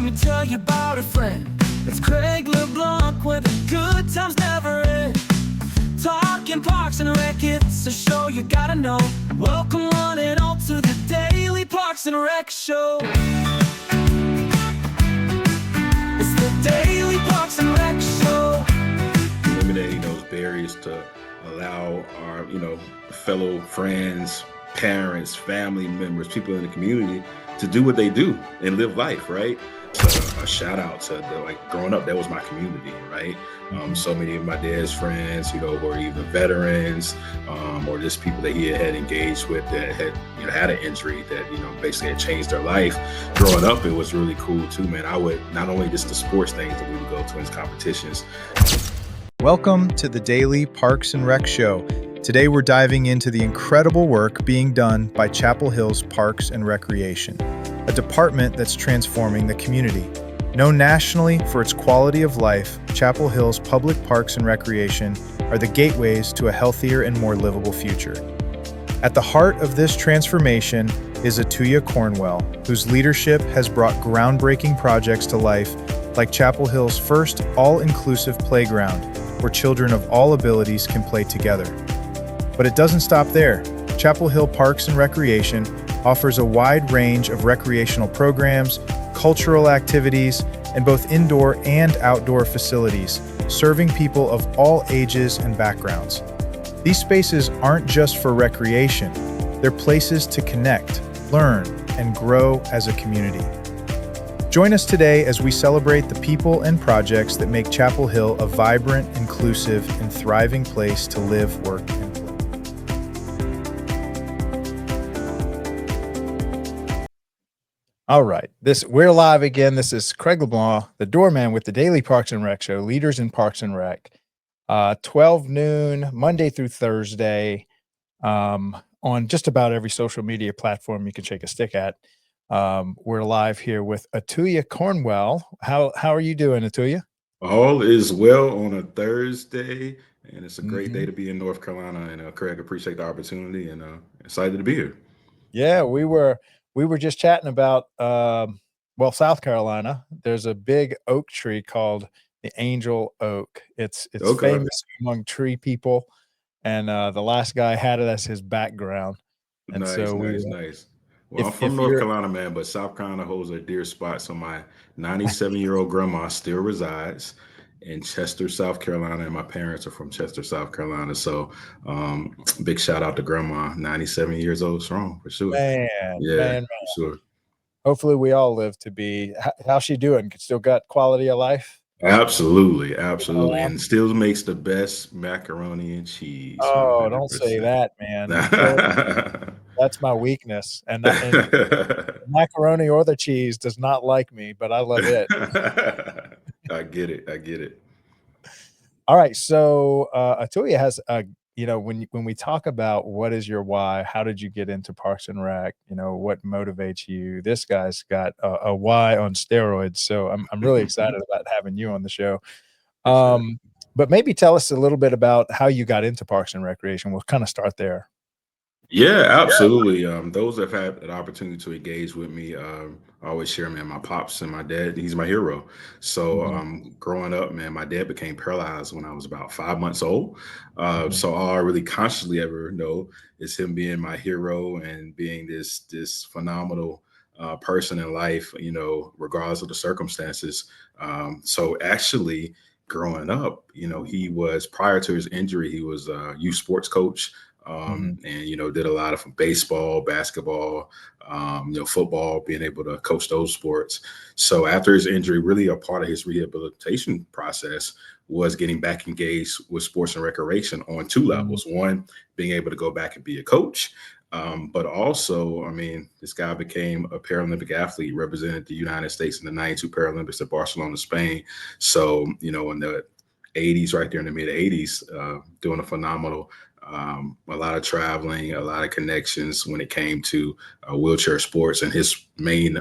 me tell you about a friend. It's Craig LeBlanc where the good times never end. Talking Parks and Rec, it's a show you gotta know. Welcome one and all to the Daily Parks and Rec Show. It's the Daily Parks and Rec Show. Eliminating those barriers to allow our, fellow friends, parents, family members, people in the community to do what they do and live life, right? So a shout out to growing up, that was my community, right? So many of my dad's friends, were either veterans or just people that he had engaged with that had had an injury that basically had changed their life. Growing up, it was really cool too, man. I would not only just the sports things that we would go to in competitions. Welcome to the Daily Parks and Rec Show. Today we're diving into the incredible work being done by Chapel Hill's Parks and Recreation, a department that's transforming the community. Known nationally for its quality of life, Chapel Hill's public parks and recreation are the gateways to a healthier and more livable future. At the heart of this transformation is Atuya Cornwell, whose leadership has brought groundbreaking projects to life, like Chapel Hill's first all-inclusive playground, where children of all abilities can play together. But it doesn't stop there. Chapel Hill Parks and Recreation offers a wide range of recreational programs, cultural activities, and both indoor and outdoor facilities, serving people of all ages and backgrounds. These spaces aren't just for recreation, they're places to connect, learn, and grow as a community. Join us today as we celebrate the people and projects that make Chapel Hill a vibrant, inclusive, and thriving place to live, work, and play. All right, we're live again. This is Craig LeBlanc, the doorman with the Daily Parks and Rec Show, Leaders in Parks and Rec. 12 noon, Monday through Thursday, on just about every social media platform you can shake a stick at. We're live here with Atuya Cornwell. How are you doing, Atuya? All is well on a Thursday, and it's a great day to be in North Carolina. And Craig, appreciate the opportunity and excited to be here. Yeah, we were just chatting about South Carolina. There's a big oak tree called the Angel Oak. It's Okay. famous among tree people, and the last guy had it as his background. And Nice. Well, I'm from North Carolina, man, but South Carolina holds a dear spot. So my 97-year-old grandma still resides in Chester, South Carolina, and my parents are from Chester, South Carolina. So big shout out to grandma, 97 years old strong, for sure. Man. For sure. Hopefully we all live to be. How's she doing? Still got quality of life? Absolutely. And still makes the best macaroni and cheese. Oh, 100%. Don't say that, man. That's my weakness. And macaroni or the cheese does not like me, but I love it. I get it. All right. So Atuya has when we talk about what is your why, how did you get into Parks and Rec, what motivates you? This guy's got a why on steroids. So I'm really excited about having you on the show. But maybe tell us a little bit about how you got into Parks and Recreation. We'll kind of start there. Yeah, absolutely. Those that have had an opportunity to engage with me, I always share, man, my pops and my dad, he's my hero. So growing up, man, my dad became paralyzed when I was about 5 months old. So all I really consciously ever know is him being my hero and being this phenomenal person in life, regardless of the circumstances. So actually growing up, he was, prior to his injury, he was a youth sports coach. And did a lot of baseball, basketball, football, being able to coach those sports. So after his injury, really a part of his rehabilitation process was getting back engaged with sports and recreation on two levels. One, being able to go back and be a coach, but also, this guy became a Paralympic athlete, represented the United States in the 92 Paralympics at Barcelona, Spain. So, in the 80s, right there in the mid 80s, doing a phenomenal a lot of traveling, a lot of connections when it came to wheelchair sports. And his main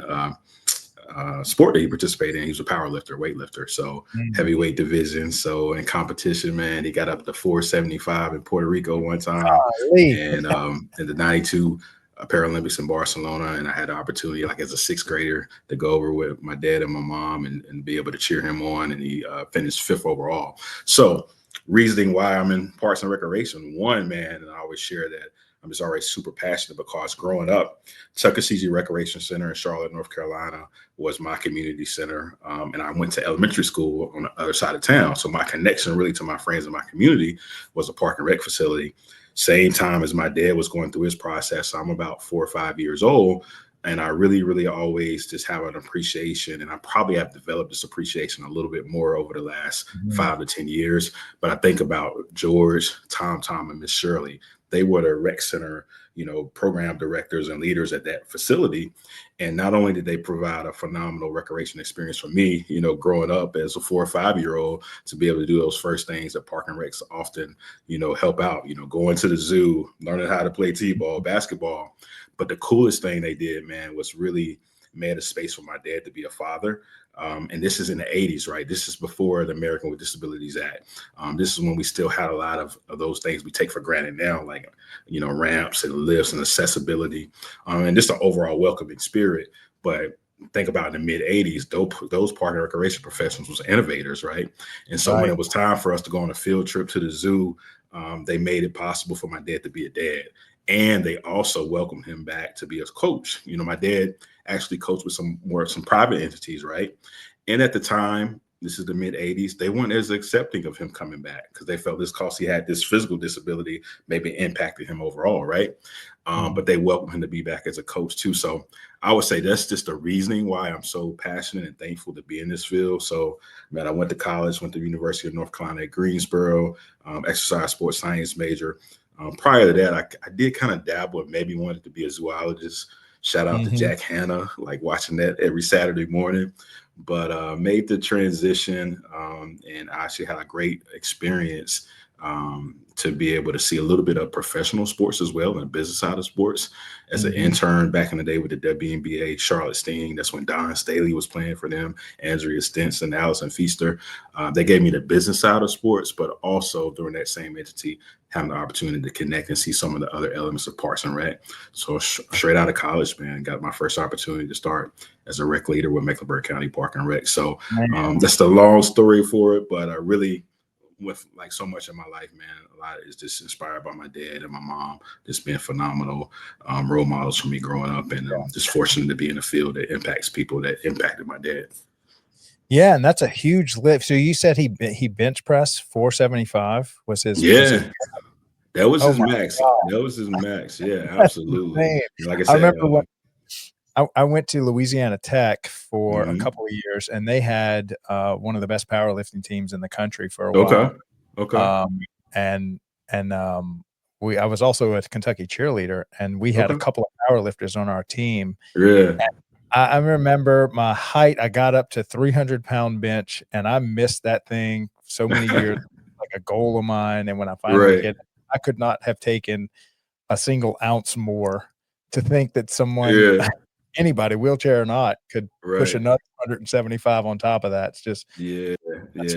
sport that he participated in, he was a powerlifter, weightlifter. So heavyweight division. So in competition, man, he got up to 475 in Puerto Rico one time. And in the 92 Paralympics in Barcelona, and I had the opportunity, like as a sixth grader, to go over with my dad and my mom and be able to cheer him on, and he finished 5th overall. So reasoning why I'm in Parks and Recreation, one, man, and I always share that I'm just already super passionate because growing up, Tuckaseegee Recreation Center in Charlotte, North Carolina was my community center. And I went to elementary school on the other side of town. So my connection really to my friends in my community was a park and rec facility. Same time as my dad was going through his process. So I'm about 4 or 5 years old. And I really, really always just have an appreciation. And I probably have developed this appreciation a little bit more over the last 5 to 10 years. But I think about George, Tom, and Miss Shirley. They were the rec center, program directors and leaders at that facility. And not only did they provide a phenomenal recreation experience for me, growing up as a 4 or 5 year old, to be able to do those first things that park and recs often, help out, going to the zoo, learning how to play t-ball, basketball. But the coolest thing they did, man, was really made a space for my dad to be a father. And this is in the 80s, right? This is before the American with Disabilities Act. This is when we still had a lot of those things we take for granted now, like, ramps and lifts and accessibility, and just an overall welcoming spirit. But think about in the mid 80s, those park and recreation professionals was innovators, right? And so when it was time for us to go on a field trip to the zoo, they made it possible for my dad to be a dad. And they also welcomed him back to be a coach. My dad actually coached with some private entities, right? And at the time, this is the mid 80s, they weren't as accepting of him coming back because they felt this because he had this physical disability maybe impacted him overall, right? But they welcomed him to be back as a coach too. So I would say that's just the reasoning why I'm so passionate and thankful to be in this field. So, man, I went to college, went to the University of North Carolina at Greensboro, exercise sports science major. Prior to that, I did kind of dabble and maybe wanted to be a zoologist. Shout out to Jack Hanna, like watching that every Saturday morning, but made the transition and I actually had a great experience to be able to see a little bit of professional sports as well and the business side of sports. As an intern back in the day with the WNBA, Charlotte Sting, that's when Don Staley was playing for them, Andrea Stinson, Allison Feaster. They gave me the business side of sports, but also during that same entity, having the opportunity to connect and see some of the other elements of Parks and Rec. So straight out of college, man, got my first opportunity to start as a rec leader with Mecklenburg County Park and Rec. So that's the long story for it, but I really, with like so much of my life, man, a lot is just inspired by my dad and my mom, just being phenomenal role models for me growing up, and just fortunate to be in a field that impacts people that impacted my dad. Yeah, and that's a huge lift. So you said he bench pressed 475 was his that was his max. God. That was his max. Yeah, absolutely. Like I said, I remember when I went to Louisiana Tech for a couple of years, and they had one of the best powerlifting teams in the country for a while. Okay. I was also a Kentucky cheerleader, and we had a couple of powerlifters on our team. Yeah. I remember my height. I got up to 300-pound bench, and I missed that thing so many years, like a goal of mine. And when I finally hit it, I could not have taken a single ounce more. To think that someone, anybody, wheelchair or not, could push another 175 on top of that. It's just it was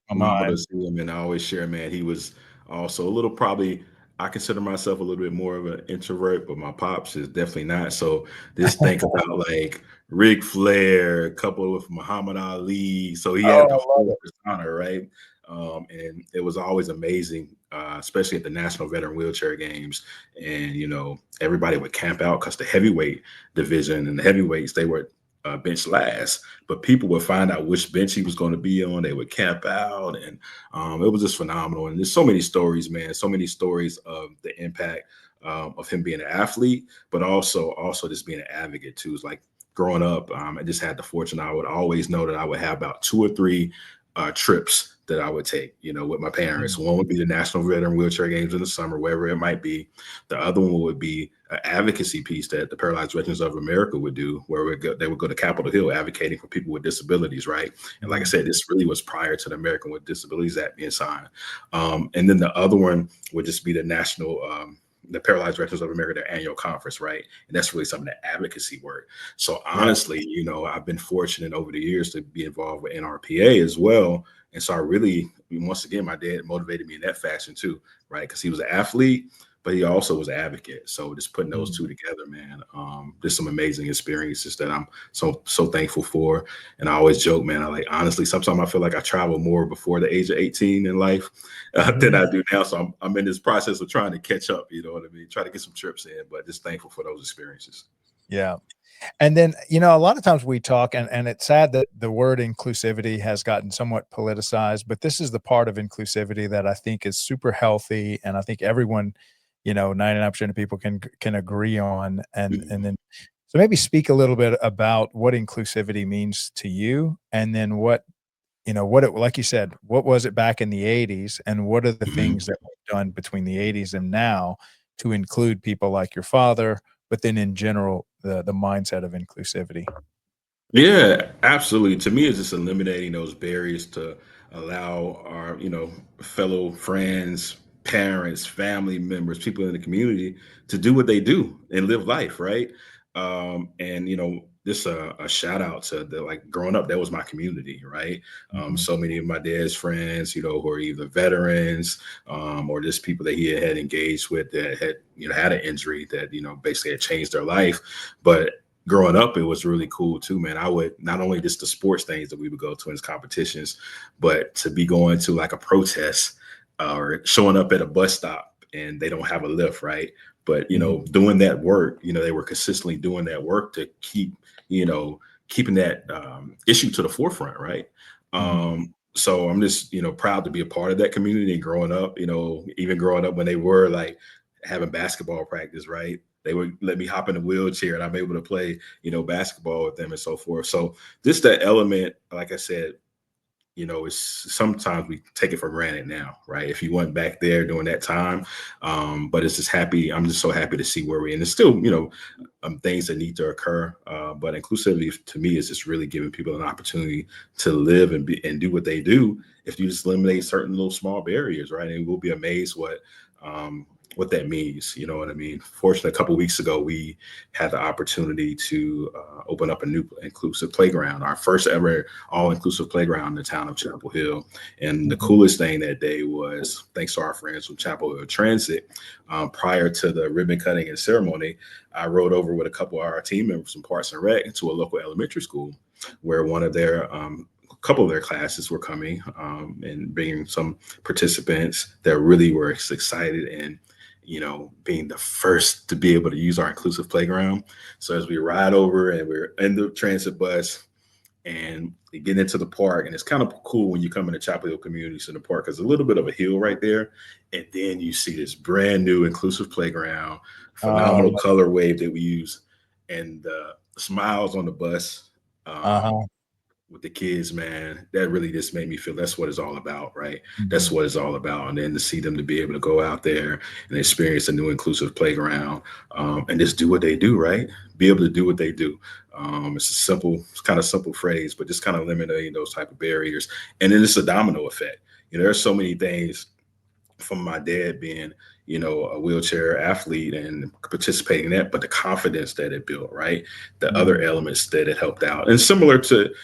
phenomenal to see him. And I always share, man, he was also a little, probably, I consider myself a little bit more of an introvert, but my pops is definitely not. So just think about like Ric Flair coupled with Muhammad Ali. So he had the whole persona, right? And it was always amazing, especially at the National Veteran Wheelchair Games. And, everybody would camp out because the heavyweight division and the heavyweights, they were bench last, but people would find out which bench he was going to be on. They would camp out, and it was just phenomenal. And there's so many stories, man, so many stories of the impact of him being an athlete, but also just being an advocate too. It's like growing up, I just had the fortune. I would always know that I would have about 2 or 3 trips that I would take, with my parents. One would be the National Veteran Wheelchair Games in the summer, wherever it might be. The other one would be an advocacy piece that the Paralyzed Veterans of America would do, where they would go to Capitol Hill advocating for people with disabilities, right? And like I said, this really was prior to the American with Disabilities Act being signed. And then the other one would just be the the Paralyzed Veterans of America, their annual conference, right? And that's really some of the advocacy work. So honestly, I've been fortunate over the years to be involved with NRPA as well. And so once again, my dad motivated me in that fashion too, right? Because he was an athlete, but he also was an advocate. So just putting those two together, man, there's some amazing experiences that I'm so thankful for. And I always joke, man, I like, honestly, sometimes I feel like I travel more before the age of 18 in life than I do now. So I'm in this process of trying to catch up, you know what I mean? Try to get some trips in, but just thankful for those experiences. Yeah. And then, you know, a lot of times we talk, and it's sad that the word inclusivity has gotten somewhat politicized, but this is the part of inclusivity that I think is super healthy. And I think everyone, you know, 99% of people can agree on. And then, so maybe speak a little bit about what inclusivity means to you, and then what, you know, what it, like you said, what was it back in the 80s, and what are the Mhm. things that we've done between the 80s and now to include people like your father, but then in general, the mindset of inclusivity. Yeah, absolutely. To me, it's just eliminating those barriers to allow our, fellow friends, parents, family members, people in the community to do what they do and live life, right? And this a shout out to the like growing up, that was my community, right? Mhm. So many of my dad's friends, who are either veterans, or just people that he had engaged with that had, had an injury that, basically had changed their life. But growing up, it was really cool too, man. I would not only just the sports things that we would go to as competitions, but to be going to like a protest or showing up at a bus stop and they don't have a lift, right? But Mhm. doing that work, they were consistently doing that work to keep, keeping that issue to the forefront, right? Mhm. So I'm just, proud to be a part of that community and growing up, even growing up when they were like having basketball practice, right? They would let me hop in a wheelchair and I'm able to play, basketball with them and so forth. So this that element, like I said, it's sometimes we take it for granted now, right? If you went back there during that time, but it's just happy. I'm just so happy to see where we're in. There's still, things that need to occur, but inclusivity to me is just really giving people an opportunity to live and be and do what they do. If you just eliminate certain little small barriers, right, and we'll be amazed what that means. You know what I mean? Fortunately, a couple of weeks ago, we had the opportunity to open up a new inclusive playground, our first ever all-inclusive playground in the town of Chapel Hill. And the Mhm. coolest thing that day was, thanks to our friends from Chapel Hill Transit, prior to the ribbon cutting and ceremony, I rode over with a couple of our team members from Parks and Rec to a local elementary school where one of their a couple of their classes were coming, and bringing some participants that really were excited and being the first to be able to use our inclusive playground. So as we ride over and we're in the transit bus and we get into the park, and it's kind of cool when you come into Chapel Hill Community Center Park, because a little bit of a hill right there, and then you see this brand new inclusive playground, phenomenal Oh, color wave that we use, and the smiles on the bus. uh-huh. With the kids, man, that really just made me feel that's what it's all about, right? That's Mhm. what it's all about. And then to see them to be able to go out there and experience a new inclusive playground, and just do what they do, right? Be able to do what they do. It's a simple, it's kind of simple phrase, but just kind of eliminating those type of barriers. And then it's a domino effect. There's so many things from my dad being, a wheelchair athlete and participating in that, but the confidence that it built, right? The other Mhm. elements that it helped out. And similar to,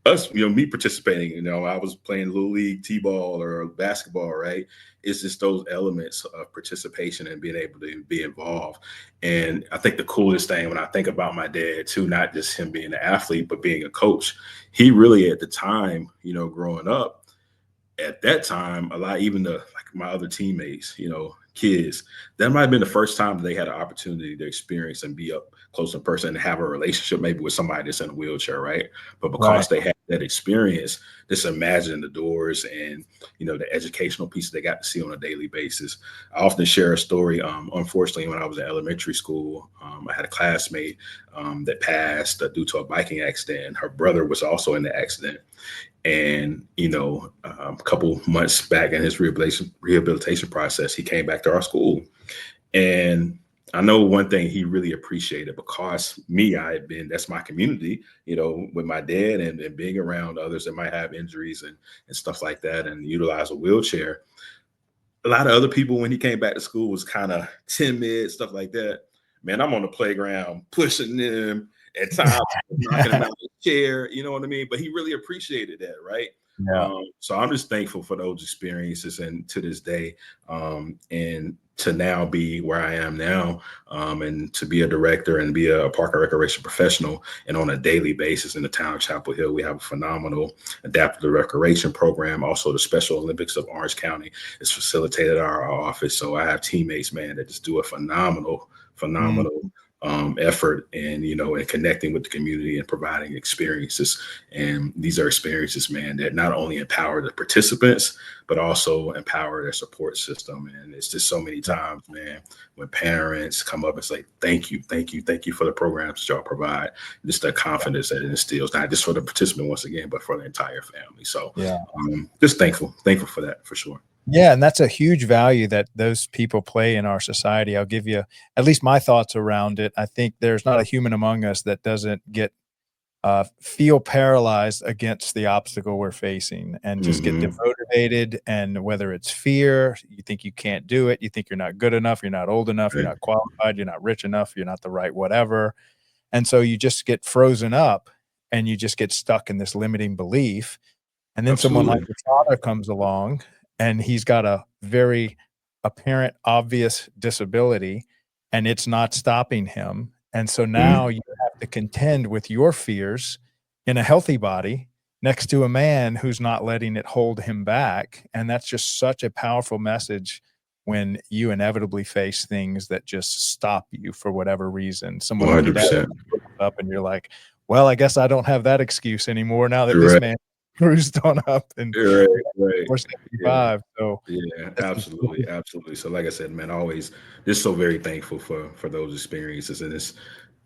us, me participating, I was playing little league t-ball or basketball, right? It's just those elements of participation and being able to be involved. And I think the coolest thing when I think about my dad too, not just him being an athlete, but being a coach, he really at the time, growing up, at that time, a lot, even the like my other teammates, kids, that might have been the first time that they had an opportunity to experience and be up close in person and have a relationship maybe with somebody that's in a wheelchair, right? But Right. because they had that experience, just imagine the doors and the educational pieces they got to see on a daily basis. I often share a story. Unfortunately, when I was in elementary school, I had a classmate that passed due to a biking accident. Her brother was also in the accident. And a couple months back in his rehabilitation process, he came back to our school. And I know one thing he really appreciated, because I had been, that's my community, with my dad and being around others that might have injuries and stuff like that and utilize a wheelchair. A lot of other people, when he came back to school, was kind of timid, stuff like that. Man, I'm on the playground pushing them at times, knocking him out of the chair, you know what I mean? But he really appreciated that, right? Yeah. So I'm just thankful for those experiences, and to this day, and to now be where I am now, and to be a director and be a park and recreation professional, and on a daily basis in the town of Chapel Hill, we have a phenomenal adaptive recreation program. Also, the Special Olympics of Orange County is facilitated at our office. So I have teammates, man, that just do a phenomenal, Mm. phenomenal effort, and and connecting with the community and providing experiences. And these are experiences, man, that not only empower the participants but also empower their support system. And it's just so many times, man, when parents come up and say, thank you, thank you, thank you for the programs that y'all provide, just the confidence that it instills, not just for the participant once again, but for the entire family. So Yeah. just thankful for that, for sure. Yeah, and that's a huge value that those people play in our society. I'll give you at least my thoughts around it. I think there's not a human among us that doesn't get feel paralyzed against the obstacle we're facing and just get Hmm. demotivated. And whether it's fear, you think you can't do it, you think you're not good enough, you're not old enough, you're Right. not qualified, you're not rich enough, you're not the right whatever. And so you just get frozen up and you just get stuck in this limiting belief. And then someone like Absolutely. your father comes along and he's got a very apparent, obvious disability, and it's not stopping him. And so now Mhm. you have to contend with your fears in a healthy body next to a man who's not letting it hold him back. And that's just such a powerful message when you inevitably face things that just stop you for whatever reason. Someone like your dad 100%. up and you're like, well, I guess I don't have that excuse anymore now that this Right. man cruised on up and Right. Right. Yeah. 475. So Yeah, that's just absolutely, absolutely. So, like I said, man, always just so very thankful for those experiences, and it's,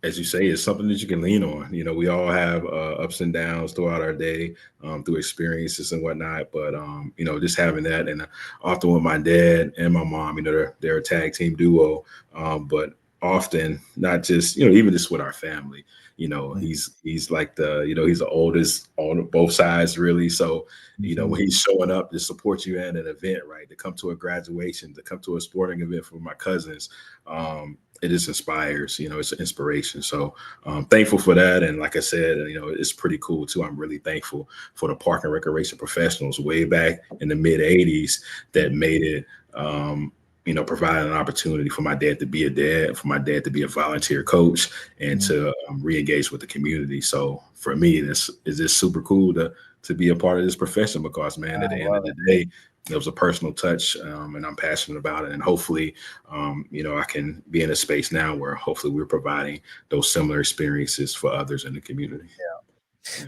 as you say, it's something that you can lean on. We all have ups and downs throughout our day, through experiences and whatnot. But just having that, and often with my dad and my mom, they're a tag team duo, but often not just even just with our family. mm, He's like he's the oldest on both sides, really. So mhm. when he's showing up to support you at an event, right, to come to a graduation, to come to a sporting event for my cousins, it just inspires. It's an inspiration. So thankful for that. And like I said, it's pretty cool too. I'm really thankful for the park and recreation professionals way back in the mid '80s that made it. Provided an opportunity for my dad to be a dad, for my dad to be a volunteer coach, and Mm. to re-engage with the community. So for me, this is just super cool to be a part of this profession, because, man, I at the end of love the it. day, it was a personal touch, and I'm passionate about it. And hopefully, I can be in a space now where hopefully we're providing those similar experiences for others in the community. Yeah.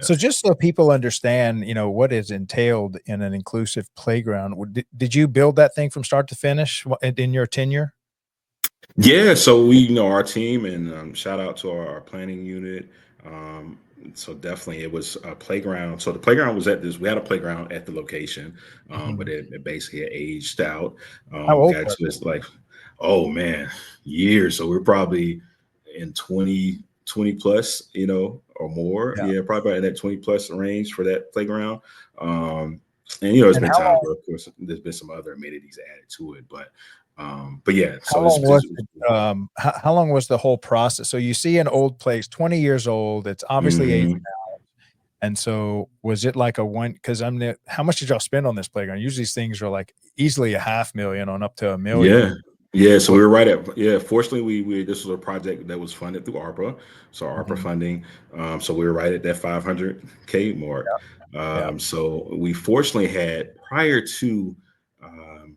So just so people understand, what is entailed in an inclusive playground, did you build that thing from start to finish in your tenure? Yeah, so our team, and shout out to our planning unit. Um, so definitely it was a playground. So the playground was we had a playground at the location, but Mhm. it basically had aged out. How old Got was to this, like, oh man, years. So we're probably in 20 plus, or more. it? Yeah. Yeah, probably about in that 20 plus range for that playground. Um, and it's And been times where, of course, there's been some other amenities added to it, but yeah, how so long was it's it, how long was the whole process? So you see an old place, 20 years old, it's obviously aged. Mhm. And so was it like a one, because how much did y'all spend on this playground? Usually these things are like easily a 500,000 on up to a Yeah. million. Yeah, so What? we were right at, yeah, fortunately we this was a project that was funded through ARPA. So ARPA Mhm. funding. So we were right at that 500K mark. Yeah. So we fortunately had, prior to um,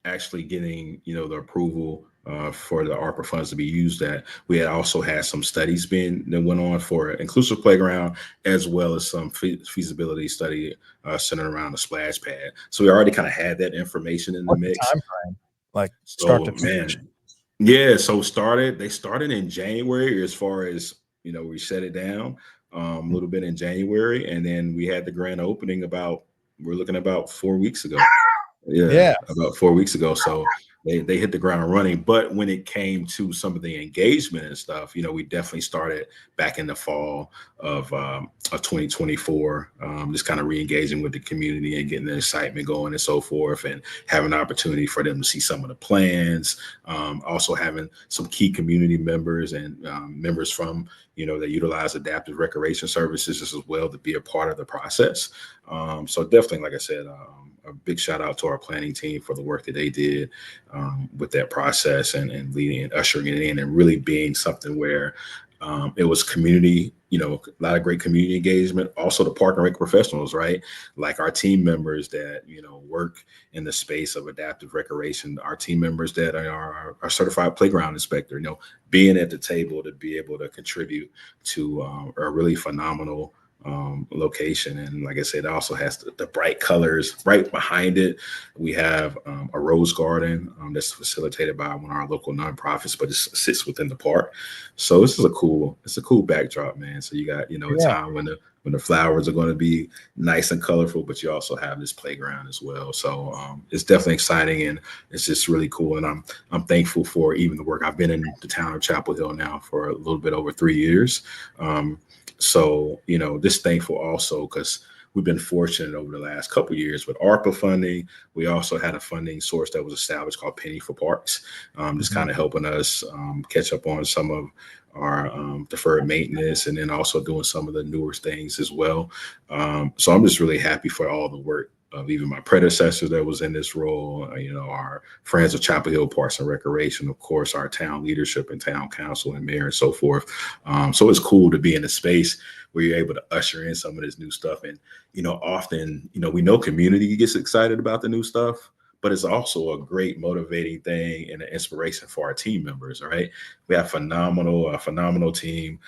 actually getting the approval for the ARPA funds to be used, that we had also had some studies being that went on for inclusive playground, as well as some feasibility study centered around the splash pad. So we already kind of had that information in the What's the mix. time frame? Like start So to finish? man, yeah. So they started in January, as far as we shut it down a Mm. little bit in January, and then we had the grand opening we're looking about 4 weeks ago. Yeah, Yeah. about 4 weeks ago. So they hit the ground running. But when it came to some of the engagement and stuff, we definitely started back in the fall of 2024, just kind of re-engaging with the community and getting the excitement going and so forth, and having an opportunity for them to see some of the plans. Also having some key community members and members from that utilize adaptive recreation services as well to be a part of the process. So definitely, like I said, a big shout out to our planning team for the work that they did with that process and leading and ushering it in, and really being something where it was community, a lot of great community engagement. Also the park and rec professionals, right? Like our team members that, work in the space of adaptive recreation, our team members that are certified playground inspector, being at the table to be able to contribute to a really phenomenal location. And like I said, it also has the bright colors right behind it. We have a rose garden that's facilitated by one of our local nonprofits, but it sits within the park. So this is it's a cool backdrop, man. So you got, a time when the flowers are going to be nice and colorful, but you also have this playground as well. So it's definitely exciting, and it's just really cool. And I'm thankful for even the work. I've been in the town of Chapel Hill now for a little bit over 3 years. So, just thankful also because we've been fortunate over the last couple of years with ARPA funding. We also had a funding source that was established called Penny for Parks, just kind of helping us catch up on some of our deferred maintenance, and then also doing some of the newer things as well. So I'm just really happy for all the work of even my predecessor that was in this role, our friends of Chapel Hill Parks and Recreation, of course, our town leadership and town council and mayor and so forth. So it's cool to be in a space where you're able to usher in some of this new stuff. And, often, we know community gets excited about the new stuff, but it's also a great motivating thing and an inspiration for our team members, right? We have a phenomenal team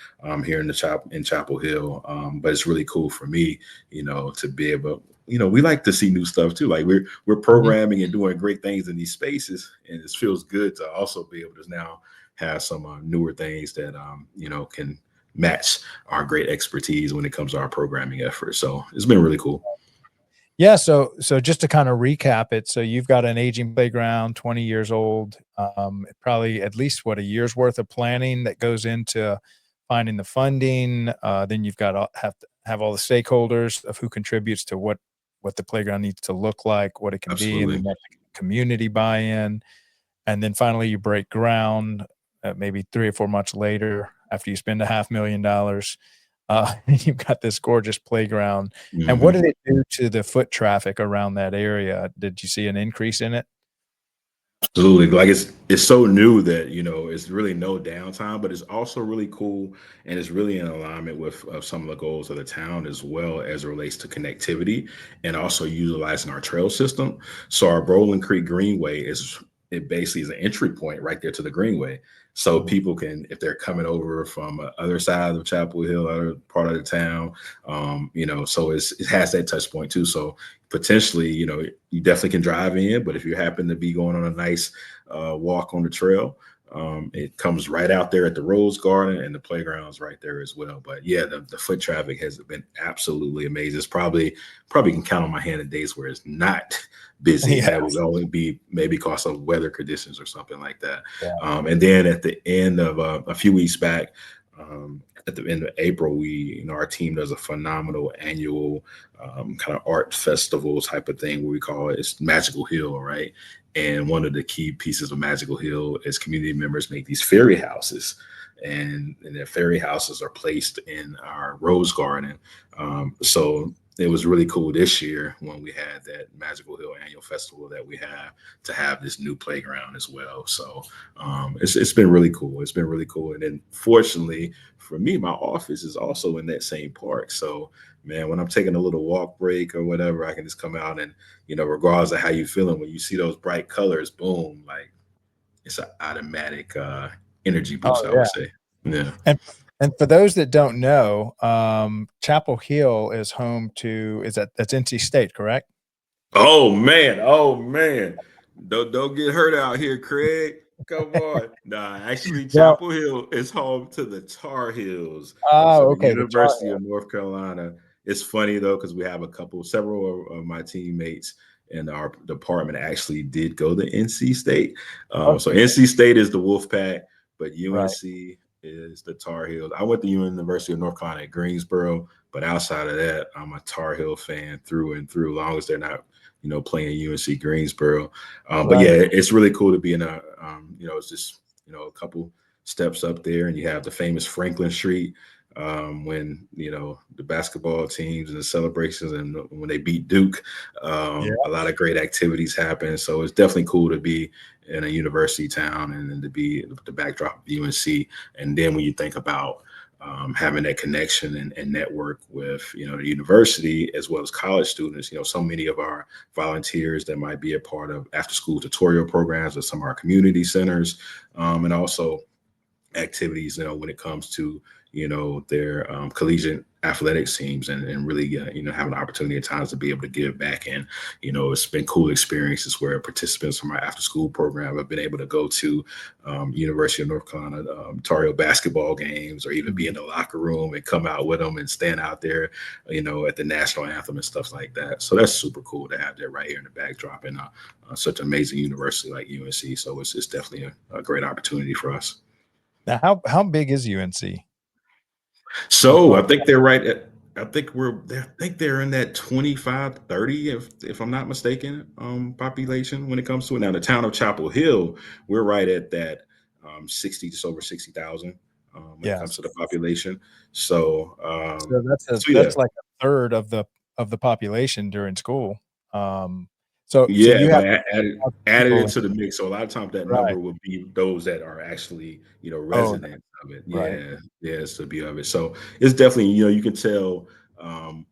here in Chapel Hill. But it's really cool for me, to be able, we like to see new stuff too. Like we're programming and doing great things in these spaces, and it feels good to also be able to now have some newer things that can match our great expertise when it comes to our programming efforts. So it's been really cool. Yeah. So just to kind of recap it, so you've got an aging playground, 20 years old, probably at least a year's worth of planning that goes into finding the funding. Then you've got to have all the stakeholders of who contributes to what the playground needs to look like, what it can be, and then that community buy-in. And then finally you break ground maybe 3 or 4 months later after you spend $500,000. You've got this gorgeous playground. Mm-hmm. And what did it do to the foot traffic around that area? Did you see an increase in it? Absolutely. Like it's so new that, it's really no downtime, but it's also really cool. And it's really in alignment with some of the goals of the town, as well as it relates to connectivity and also utilizing our trail system. So our Bowling Creek Greenway it basically is an entry point right there to the Greenway. So people can, if they're coming over from other side of Chapel Hill, other part of the town, so it has that touch point too. So potentially, you definitely can drive in, but if you happen to be going on a nice walk on the trail, it comes right out there at the Rose Garden, and the playground's right there as well. But yeah, the foot traffic has been absolutely amazing. It's probably can count on my hand of days where it's not busy. Yeah. That would only be maybe because of weather conditions or something like that. Yeah. And then at the end of a few weeks back, at the end of April, our team does a phenomenal annual kind of art festival type of thing where we call it's Magical Hill, right? And one of the key pieces of Magical Hill is community members make these fairy houses, and their fairy houses are placed in our Rose Garden. So it was really cool this year when we had that Magical Hill annual festival that we have to have this new playground as well. So it's been really cool. It's been really cool. And then fortunately for me, my office is also in that same park. So man, when I'm taking a little walk break or whatever, I can just come out and, regardless of how you feeling, when you see those bright colors, boom, like it's an automatic energy boost, I would say. Yeah. And for those that don't know, Chapel Hill is home to that's NC State, correct? Oh man. Don't get hurt out here, Craig. Come on. Nah, actually Chapel Hill is home to the Tar Heels. Oh, okay. University of North Carolina. It's funny though, because we have several of my teammates in our department actually did go to NC State. So Okay. NC State is the Wolfpack, but Right. UNC is the Tar Heels. I went to University of North Carolina at Greensboro, but outside of that, I'm a Tar Heel fan through and through, long as they're not, playing UNC Greensboro. But Right. yeah, it's really cool to be in it's just, a couple steps up there, and you have the famous Franklin Street when the basketball teams and the celebrations and when they beat Duke. Yeah. A lot of great activities happen, so it's definitely cool to be in a university town and then to be the backdrop of UNC. And then when you think about having that connection and network with the university as well as college students, so many of our volunteers that might be a part of after school tutorial programs at some of our community centers, and also activities, when it comes to their collegiate athletic teams, and really have an opportunity at times to be able to give back. And it's been cool experiences where participants from our after school program have been able to go to University of North Carolina Tar Heel basketball games, or even be in the locker room and come out with them and stand out there at the national anthem and stuff like that. So that's super cool to have that right here in the backdrop, and such an amazing university like UNC. So it's definitely a great opportunity for us. Now, how big is UNC? So I think they're right at, I think they're in that 25, 30, if I'm not mistaken, population when it comes to it. Now, the town of Chapel Hill, we're right at that 60, just over 60,000 when it Yes. comes to the population. So, So yeah. that's like a third of the population during school. So Yeah, you but have added people, into the mix. So a lot of times that right. number would be those that are actually, Oh, residents of it. right. Yeah, yeah, it's the beauty of it. So it's definitely, you can tell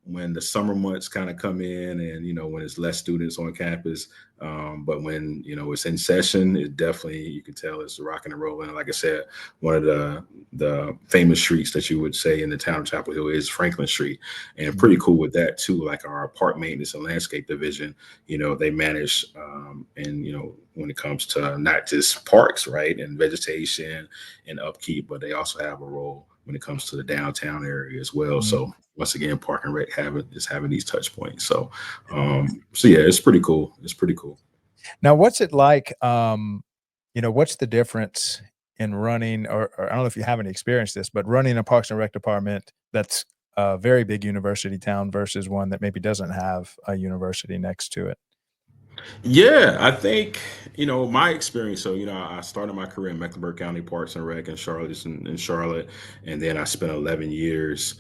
when the summer months kind of come in, and when it's less students on campus. But when it's in session, it definitely, you can tell it's rocking and rolling. And like I said, one of the famous streets that you would say in the town of Chapel Hill is Franklin Street, and pretty cool with that too. Like our park maintenance and landscape division, they manage and when it comes to not just parks, right, and vegetation and upkeep, but they also have a role when it comes to the downtown area as well. So once again, Park and Rec having these touch points. So so yeah, it's pretty cool. It's pretty cool. Now, what's it like? What's the difference in running, or I don't know if you haven't experienced this, but running a Parks and Rec department that's a very big university town versus one that maybe doesn't have a university next to it? Yeah, I think, my experience. So, I started my career in Mecklenburg County Parks and Rec in Charlotte, in Charlotte. And then I spent 11 years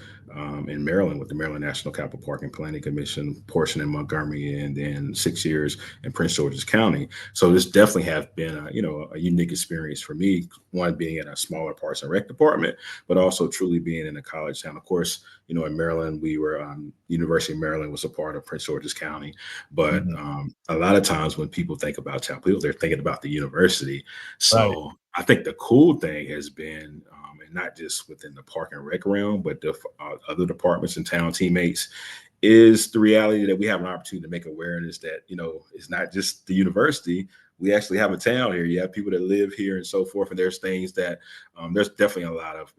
in Maryland with the Maryland National Capital Park and Planning Commission, portion in Montgomery, and then 6 years in Prince George's County. So this definitely has been a unique experience for me, one being in a smaller Parks and Rec department, but also truly being in a college town. Of course, in Maryland, we were University of Maryland was a part of Prince George's County. But Mhm. a lot of times when people think about Chapel Hill, they're thinking about the university. Right. So I think the cool thing has been, and not just within the park and rec realm, but the other departments and town teammates, is the reality that we have an opportunity to make awareness that, it's not just the university. We actually have a town here. You have people that live here and so forth. And there's things that there's definitely a lot of,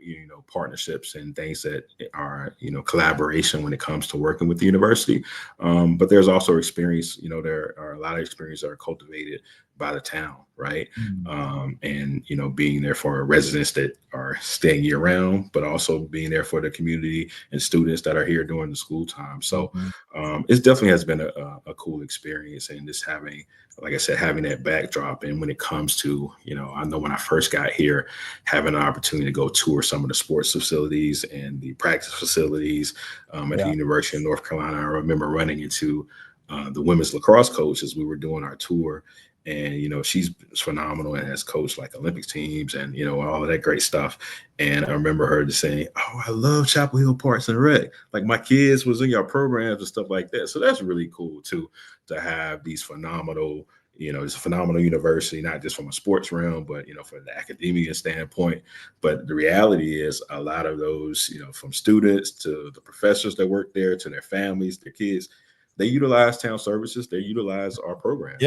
partnerships and things that are, collaboration when it comes to working with the university. But there's also experience, there are a lot of experiences that are cultivated by the town, right? Mhm. And being there for residents that are staying year round, but also being there for the community and students that are here during the school time. So Mhm. it definitely has been a cool experience, and just having, like I said, having that backdrop. And when it comes to, I know when I first got here, having an opportunity to go tour some of the sports facilities and the practice facilities at the Yeah. University of North Carolina. I remember running into the women's lacrosse coach as we were doing our tour. And, she's phenomenal and has coached like Olympic teams and, all of that great stuff. And I remember her just saying, "Oh, I love Chapel Hill Parks and Rec. Like my kids was in your programs and stuff like that." So that's really cool too, to have these phenomenal, it's a phenomenal university, not just from a sports realm, but, from the academia standpoint. But the reality is a lot of those, from students to the professors that work there, to their families, their kids, they utilize town services, they utilize our Yeah. programs.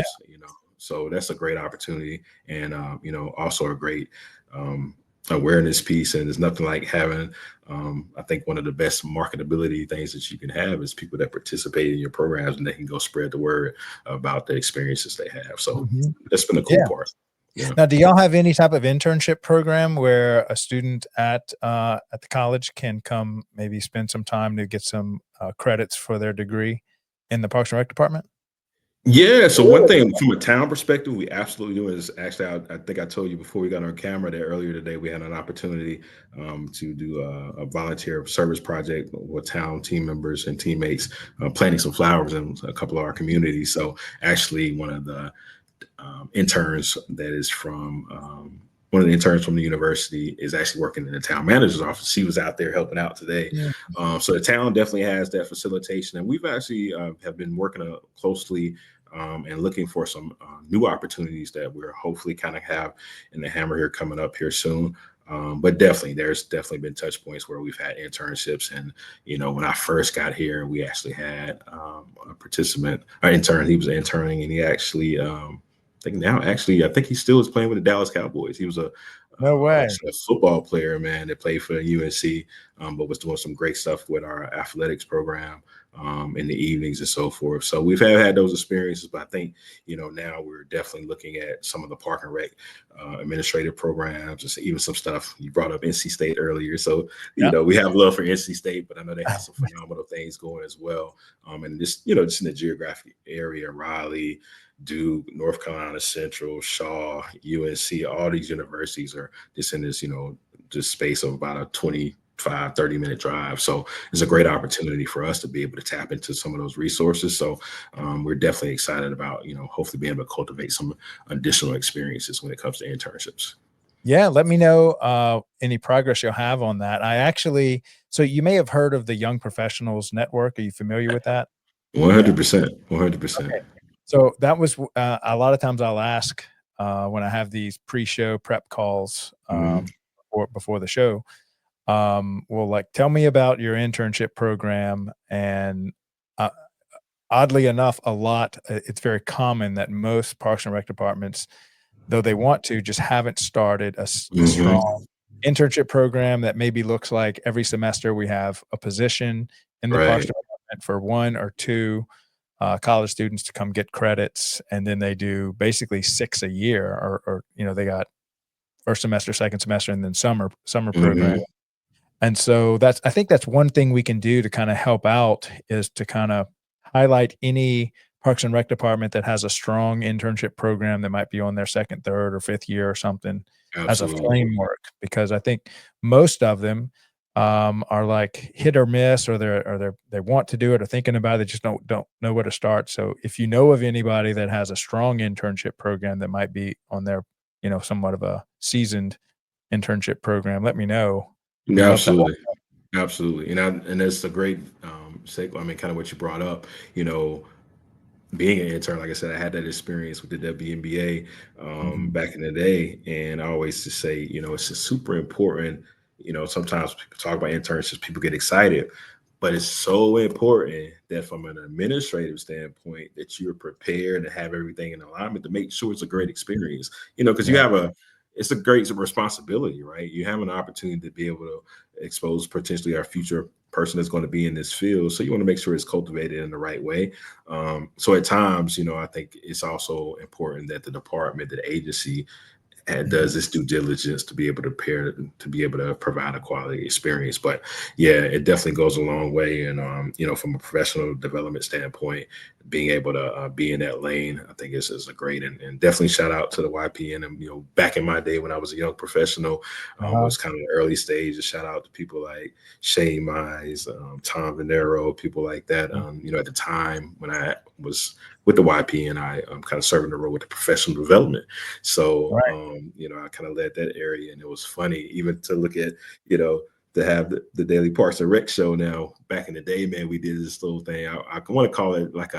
So that's a great opportunity, and also a great awareness piece, and there's nothing like having I think one of the best marketability things that you can have is people that participate in your programs, and they can go spread the word about the experiences they have. So Mhm. that's been the cool Yeah. part. Yeah. Now, do y'all have any type of internship program where a student at the college can come maybe spend some time to get some credits for their degree in the Parks and Rec department? Yeah. So one thing from a town perspective, we absolutely do is actually, I think I told you before we got on camera there earlier today, we had an opportunity to do a volunteer service project with town team members and teammates, planting some flowers in a couple of our communities. So actually, one of the interns that is from one of the interns from the university is actually working in the town manager's office. She was out there helping out today. Yeah. So the town definitely has that facilitation, and we've actually have been working closely and looking for some new opportunities that we're hopefully kind of have in the hammer here coming up here soon. But definitely, there's definitely been touch points where we've had internships. And, when I first got here, we actually had a participant, an intern, he was interning, and he actually, I think he still is playing with the Dallas Cowboys. He was No way. actually a football player, man, that played for UNC, but was doing some great stuff with our athletics program in the evenings and so forth. So we've had those experiences, but I think, now we're definitely looking at some of the park and rec administrative programs, and even some stuff. You brought up NC State earlier. So, Yeah. we have love for NC State, but I know they have some phenomenal things going as well. And just in the geographic area, Raleigh, Duke, North Carolina Central, Shaw, UNC, all these universities are just in this, just space of about a 25-30 minute drive. So it's a great opportunity for us to be able to tap into some of those resources. So we're definitely excited about, hopefully being able to cultivate some additional experiences when it comes to internships. Yeah, let me know any progress you'll have on that. So you may have heard of the Young Professionals Network. Are you familiar with that? 100%, 100%. Okay. So that was a lot of times I'll ask when I have these pre-show prep calls Mhm. before the show. Well, like, tell me about your internship program. And uh, oddly enough, it's very common that most Parks and Rec departments, though they want to, just haven't started a Mhm. strong internship program that maybe looks like every semester we have a position in the Parks Right. department for one or two college students to come get credits, and then they do basically 6 a year, or they got first semester, second semester, and then summer program. Mhm. And so I think that's one thing we can do to kinda help out, is to kinda highlight any Parks and Rec department that has a strong internship program that might be on their second, third, or fifth year or something, as a Absolutely. framework, because I think most of them, are like hit or miss, or they want to do it or thinking about it, they just don't know where to start. So if you know of anybody that has a strong internship program that might be on their, somewhat of a seasoned internship program, let me know. We'd Yeah, love to help. absolutely. Absolutely. And that's a great segue. I mean, kind of what you brought up, being an intern, like I said, I had that experience with the WNBA Mhm. back in the day. And I always just say, it's just super important. Sometimes people talk about internships, people get excited, but it's so important that from an administrative standpoint that you're prepared to have everything in alignment to make sure it's a great experience. Because Yeah. it's a great responsibility, right? You have an opportunity to be able to expose potentially our future person that's going to be in this field. So you want to make sure it's cultivated in the right way. So at times, I think it's also important that the department, the agency, and Mhm. does its due diligence to be able to be able to provide a quality experience. But yeah, it definitely goes a long way. And from a professional development standpoint, being able to be in that lane, I think is a great, and definitely shout out to the YPN. And back in my day when I was a young professional, Uh-huh. was kind of the early stages. Shout out to people like Shay Mize, Tom Venero, people like that. Mhm. At the time when I was with the YPN, I kind of serving the role with the professional development. So, Right. I kind of led that area, and it was funny even to look at, to have the Daily Parks and Rec show now. Back in the day, man, we did this little thing. I want to call it like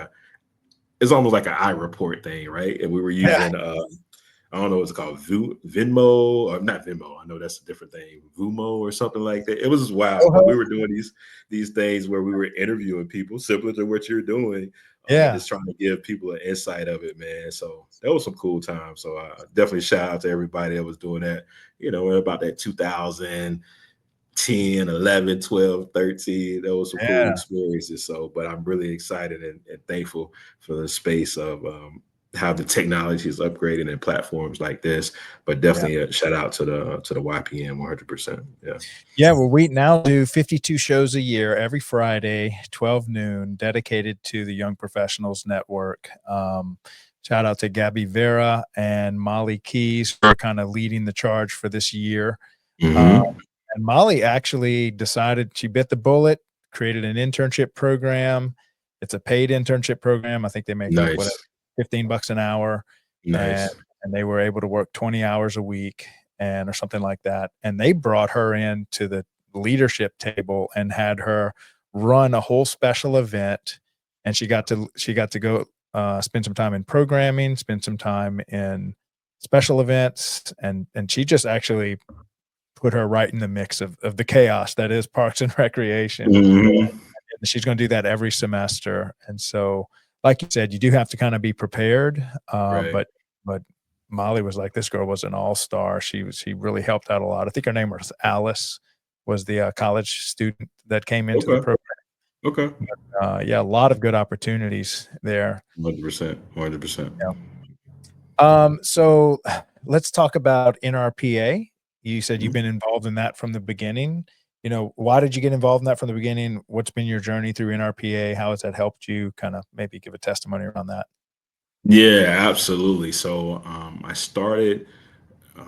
it's almost like an iReport thing, right? And we were Yeah. using, I don't know what's it called, Venmo, or not Venmo. I know that's a different thing, Vumo or something like that. It was wild, but we Uh-huh. were doing these things where we were interviewing people similar to what you're doing, Yeah. just trying to give people an insight of it, man. So that was some cool times. So definitely shout out to everybody that was doing that, about that 2010, 11, 12, 13. That was some cool Yeah. experiences. So, but I'm really excited and thankful for the space of how the technology is upgrading and platforms like this. But Yeah. definitely a shout out to the YPN 100%. Yeah. Yeah, well, we now do 52 shows a year, every Friday, 12 noon, dedicated to the Young Professionals Network. Shout out to Gabby Vera and Molly Keys for kind of leading the charge for this year. Mm-hmm. And Molly actually decided she bit the bullet, created an internship program. It's a paid internship program. I think they make like whatever, Nice. $15 an hour, and Nice. they were able to work 20 hours a week or something like that. And they brought her into the leadership table and had her run a whole special event. And she got to go spend some time in programming, spend some time in special events, and she just actually put her right in the mix of the chaos that is Parks and Recreation. Mm-hmm. And she's going to do that every semester. And so, like you said, you do have to kind of be prepared. Right. But Molly was like, this girl was an all-star. She really helped out a lot. I think her name was Alice, was the college student that came into the Okay. program. Okay. Yeah, a lot of good opportunities there. 100%. 100%. Yeah. So let's talk about NRPA. You said you've Mhm. been involved in that from the beginning. Why did you get involved in that from the beginning? What's been your journey through NRPA? How has that helped you? Kind of maybe give a testimony around that. Yeah, absolutely. So I started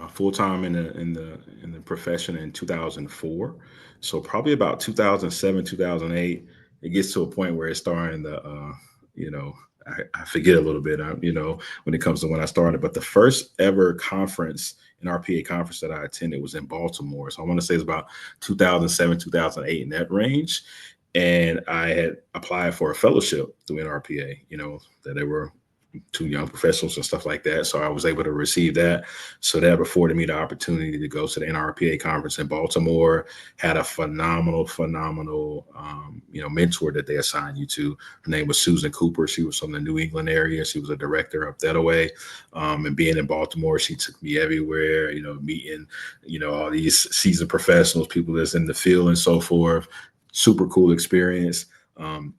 full time in the profession in 2004. So probably about 2007, 2008, it gets to a point where it's starting to, you know, I forget a little bit, when it comes to when I started. But the first ever conference, an RPA conference that I attended was in Baltimore. So I want to say it's about 2007, 2008 in that range. And I had applied for a fellowship through NRPA, that they were to young professionals and stuff like that. So I was able to receive that. So that afforded me the opportunity to go to the NRPA conference in Baltimore. Had a phenomenal, mentor that they assigned you to. Her name was Susan Cooper. She was from the New England area. She was a director up that way. And being in Baltimore, she took me everywhere. Meeting, all these seasoned professionals, people that's in the field and so forth. Super cool experience.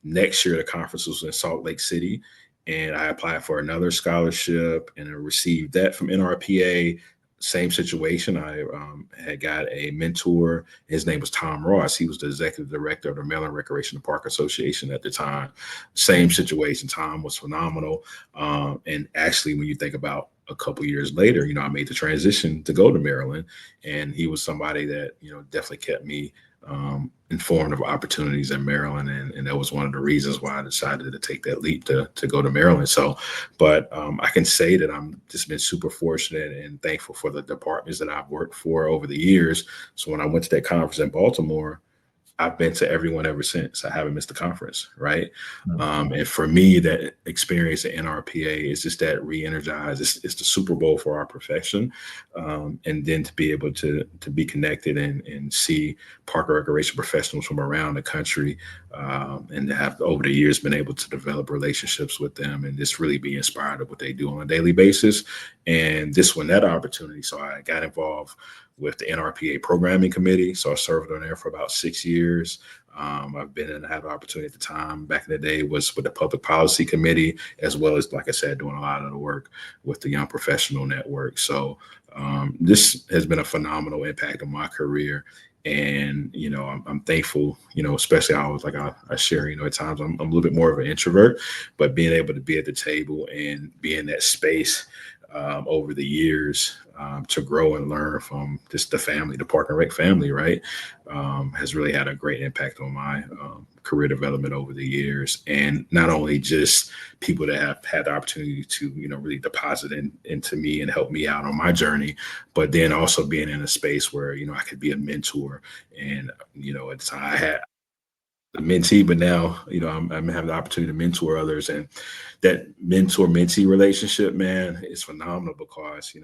Next year, the conference was in Salt Lake City, and I applied for another scholarship and I received that from NRPA. Same situation. I had got a mentor. His name was Tom Ross. He was the executive director of the Maryland Recreation and Park Association at the time. Same situation. Tom was phenomenal. And actually, when you think about a couple years later, I made the transition to go to Maryland, and he was somebody that definitely kept me informed of opportunities in Maryland, and that was one of the reasons why I decided to take that leap to go to Maryland. So, but I can say that I'm just been super fortunate and thankful for the departments that I've worked for over the years. So when I went to that conference in Baltimore, I've been to everyone ever since. I haven't missed a conference, right? And for me, that experience at NRPA is just that re-energized. It's the Super Bowl for our profession, and then to be able to be connected and see park and recreation professionals from around the country, and to have over the years been able to develop relationships with them and just really be inspired of what they do on a daily basis. And this one, that opportunity, so I got involved with the NRPA programming committee. So I served on there for about 6 years. I've been and had the opportunity at the time back in the day was with the public policy committee, as well as, like I said, doing a lot of the work with the Young Professional Network. So this has been a phenomenal impact on my career. And, I'm thankful, especially I share, at times I'm a little bit more of an introvert, but being able to be at the table and be in that space over the years to grow and learn from just the family, the Park and Rec family, right, has really had a great impact on my career development over the years. And not only just people that have had the opportunity to, really deposit into me and help me out on my journey, but then also being in a space where, I could be a mentor. And, at the time I had a mentee, but now, I'm having the opportunity to mentor others, and that mentor-mentee relationship, man, is phenomenal because,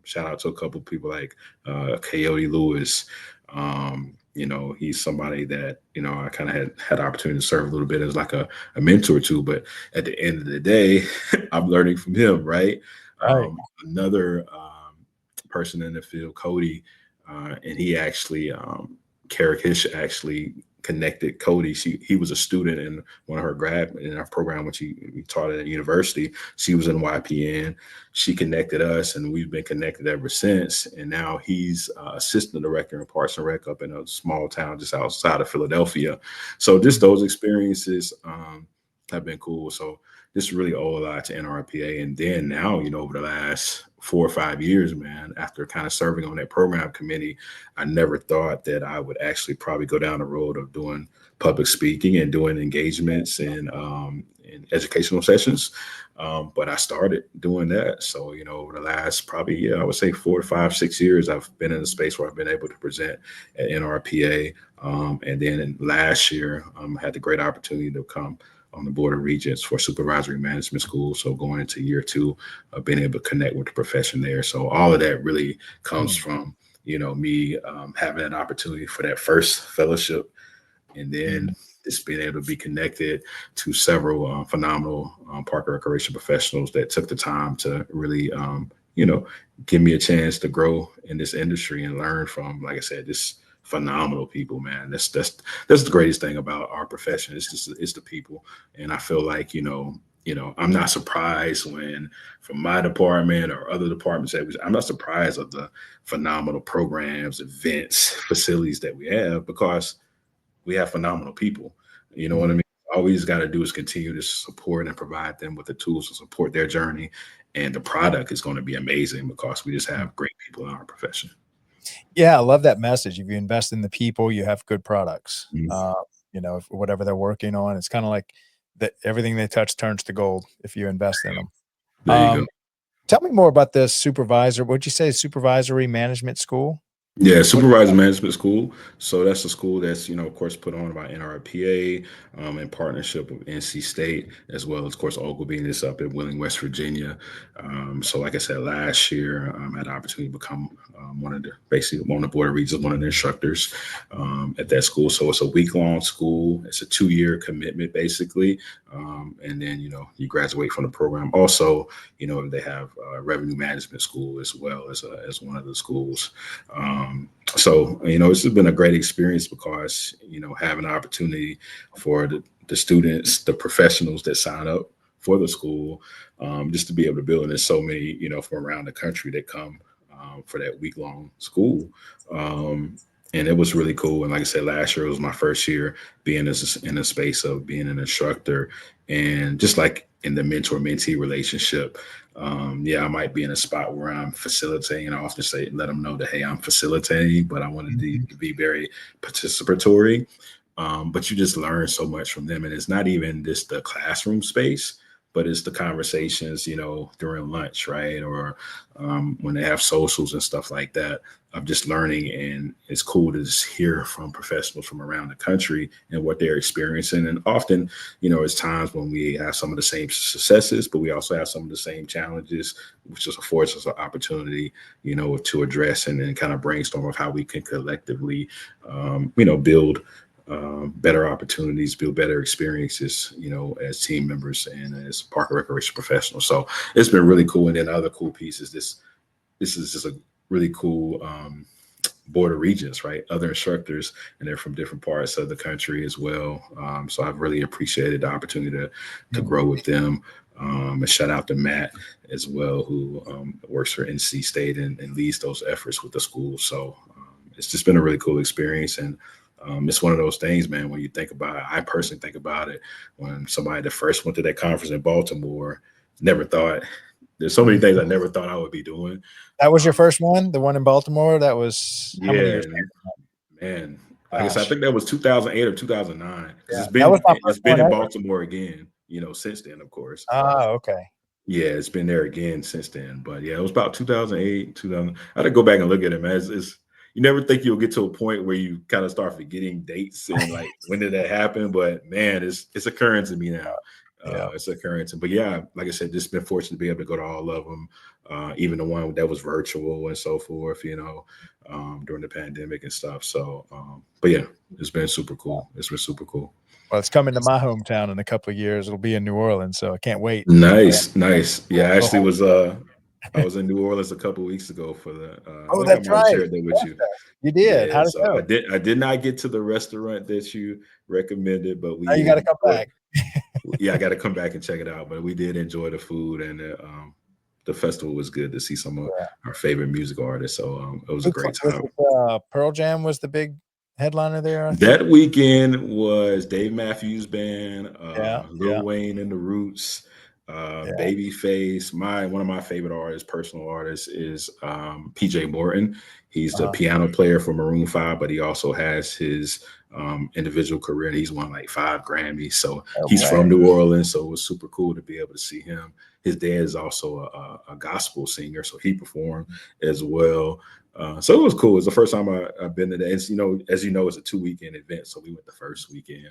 shout out to a couple of people like Coyote Lewis, he's somebody that, I kind of had the opportunity to serve a little bit as like a mentor to, but at the end of the day, I'm learning from him, right? Right. Another person in the field, Cody, and he actually, Karakish actually connected Cody. He was a student in one of her grad in our program, which he taught at a university. She was in YPN. She connected us, and we've been connected ever since. And now he's assistant director in Parks and Rec up in a small town just outside of Philadelphia. So just those experiences have been cool. So this really owe a lot to NRPA. And then now, over the last 4 or 5 years, man, after kind of serving on that program committee, I never thought that I would actually probably go down the road of doing public speaking and doing engagements and in educational sessions. But I started doing that. So, over the last probably, I would say 4 to 5, 6 years, I've been in a space where I've been able to present at NRPA. And then last year, I had the great opportunity to come on the board of regents for supervisory management school. So going into year 2 of being able to connect with the profession there. So all of that really comes from, me having an opportunity for that first fellowship, and then just being able to be connected to several phenomenal park and recreation professionals that took the time to really, give me a chance to grow in this industry and learn from, like I said, this phenomenal people, man. That's the greatest thing about our profession. It's the people. And I feel like, I'm not surprised when from my department or other departments I'm not surprised of the phenomenal programs, events, facilities that we have, because we have phenomenal people. You know what I mean? All we just got to do is continue to support and provide them with the tools to support their journey. And the product is going to be amazing because we just have great people in our profession. Yeah, I love that message. If you invest in the people, you have good products. Mhm. Whatever they're working on, it's kind of like that everything they touch turns to gold if you invest in them. There you go. Tell me more about this supervisor. What'd you say, supervisory management school? Yeah, What? supervisor management school. So that's a school that's, of course, put on by NRPA in partnership with NC State, as well as, of course, Ogilvy is up in Wheeling, West Virginia. So like I said, last year, I had the opportunity to become basically on the board of regents, one of the instructors at that school. So it's a week-long school. It's a 2-year commitment, basically. And then, you graduate from the program. Also, they have a revenue management school as well as one of the schools. So, it's been a great experience because, having an opportunity for the students, the professionals that sign up for the school, just to be able to build. And there's so many, from around the country that come for that week-long school. And it was really cool. And like I said, last year was my first year being in a space of being an instructor, and just like in the mentor-mentee relationship. I might be in a spot where I'm facilitating. I often let them know that, hey, I'm facilitating, but I wanted to be very participatory. But you just learn so much from them. And it's not even just the classroom space, but it's the conversations, during lunch, right? Or when they have socials and stuff like that. I'm just learning, and it's cool to just hear from professionals from around the country and what they're experiencing. And often, it's times when we have some of the same successes, but we also have some of the same challenges, which just affords us an opportunity, to address and kind of brainstorm of how we can collectively, build better opportunities, build better experiences, as team members and as park and recreation professionals. So it's been really cool. And then the other cool piece is this is just a really cool board of regents, right? Other instructors, and they're from different parts of the country as well. So I've really appreciated the opportunity to grow with them. And shout out to Matt as well, who works for NC State and leads those efforts with the school. So it's just been a really cool experience. And it's one of those things, man, when you think about it, I personally think about it, when somebody that first went to that conference in Baltimore, never thought, there's so many things I never thought I would be doing. That was your first one, the one in Baltimore? That was how many Yeah, years ago? man. Like I said, I Gosh. think that was 2008 or 2009. Because Yeah, that was my it's first been one in ever. Baltimore again, since then, of course. Okay. Yeah, it's been there again since then. But yeah, it was about 2008, 2000. I had to go back and look at it, man. You never think you'll get to a point where you kind of start forgetting dates and like when did that happen. But man, it's occurring to me now. Yeah. It's occurrence. But yeah, like I said, just been fortunate to be able to go to all of them, even the one that was virtual and so forth, during the pandemic and stuff. So, but yeah, it's been super cool. It's been super cool. Well, it's coming to my hometown in a couple of years. It'll be in New Orleans, so I can't wait. Nice, nice. Yeah, I The actually whole I was in New Orleans a couple weeks ago for the I Oh, think I that's might have right. shared that with you. You did. Yeah, How'd it so go? I did not get to the restaurant that you recommended, but Now you we gotta come enjoyed, back. yeah, I got to come back and check it out. But we did enjoy the food, and the festival was good to see some of Yeah. our favorite music artists. So it was a Who great was time. it, Pearl Jam was the big headliner there, I think? That weekend was Dave Matthews Band, Yeah, Lil yeah, Wayne and the Roots, yeah. Babyface. One of my favorite artists, personal artists, is PJ Morton. He's the Uh-huh. piano player for Maroon 5, but he also has his individual career, and he's won like 5 Grammys. So No he's way. from New Orleans, so it was super cool to be able to see him. His dad is also a gospel singer, so he performed as well. So it was cool. It's the first time I've been to that. It's, as you know, it's a 2-weekend event, so we went the first weekend.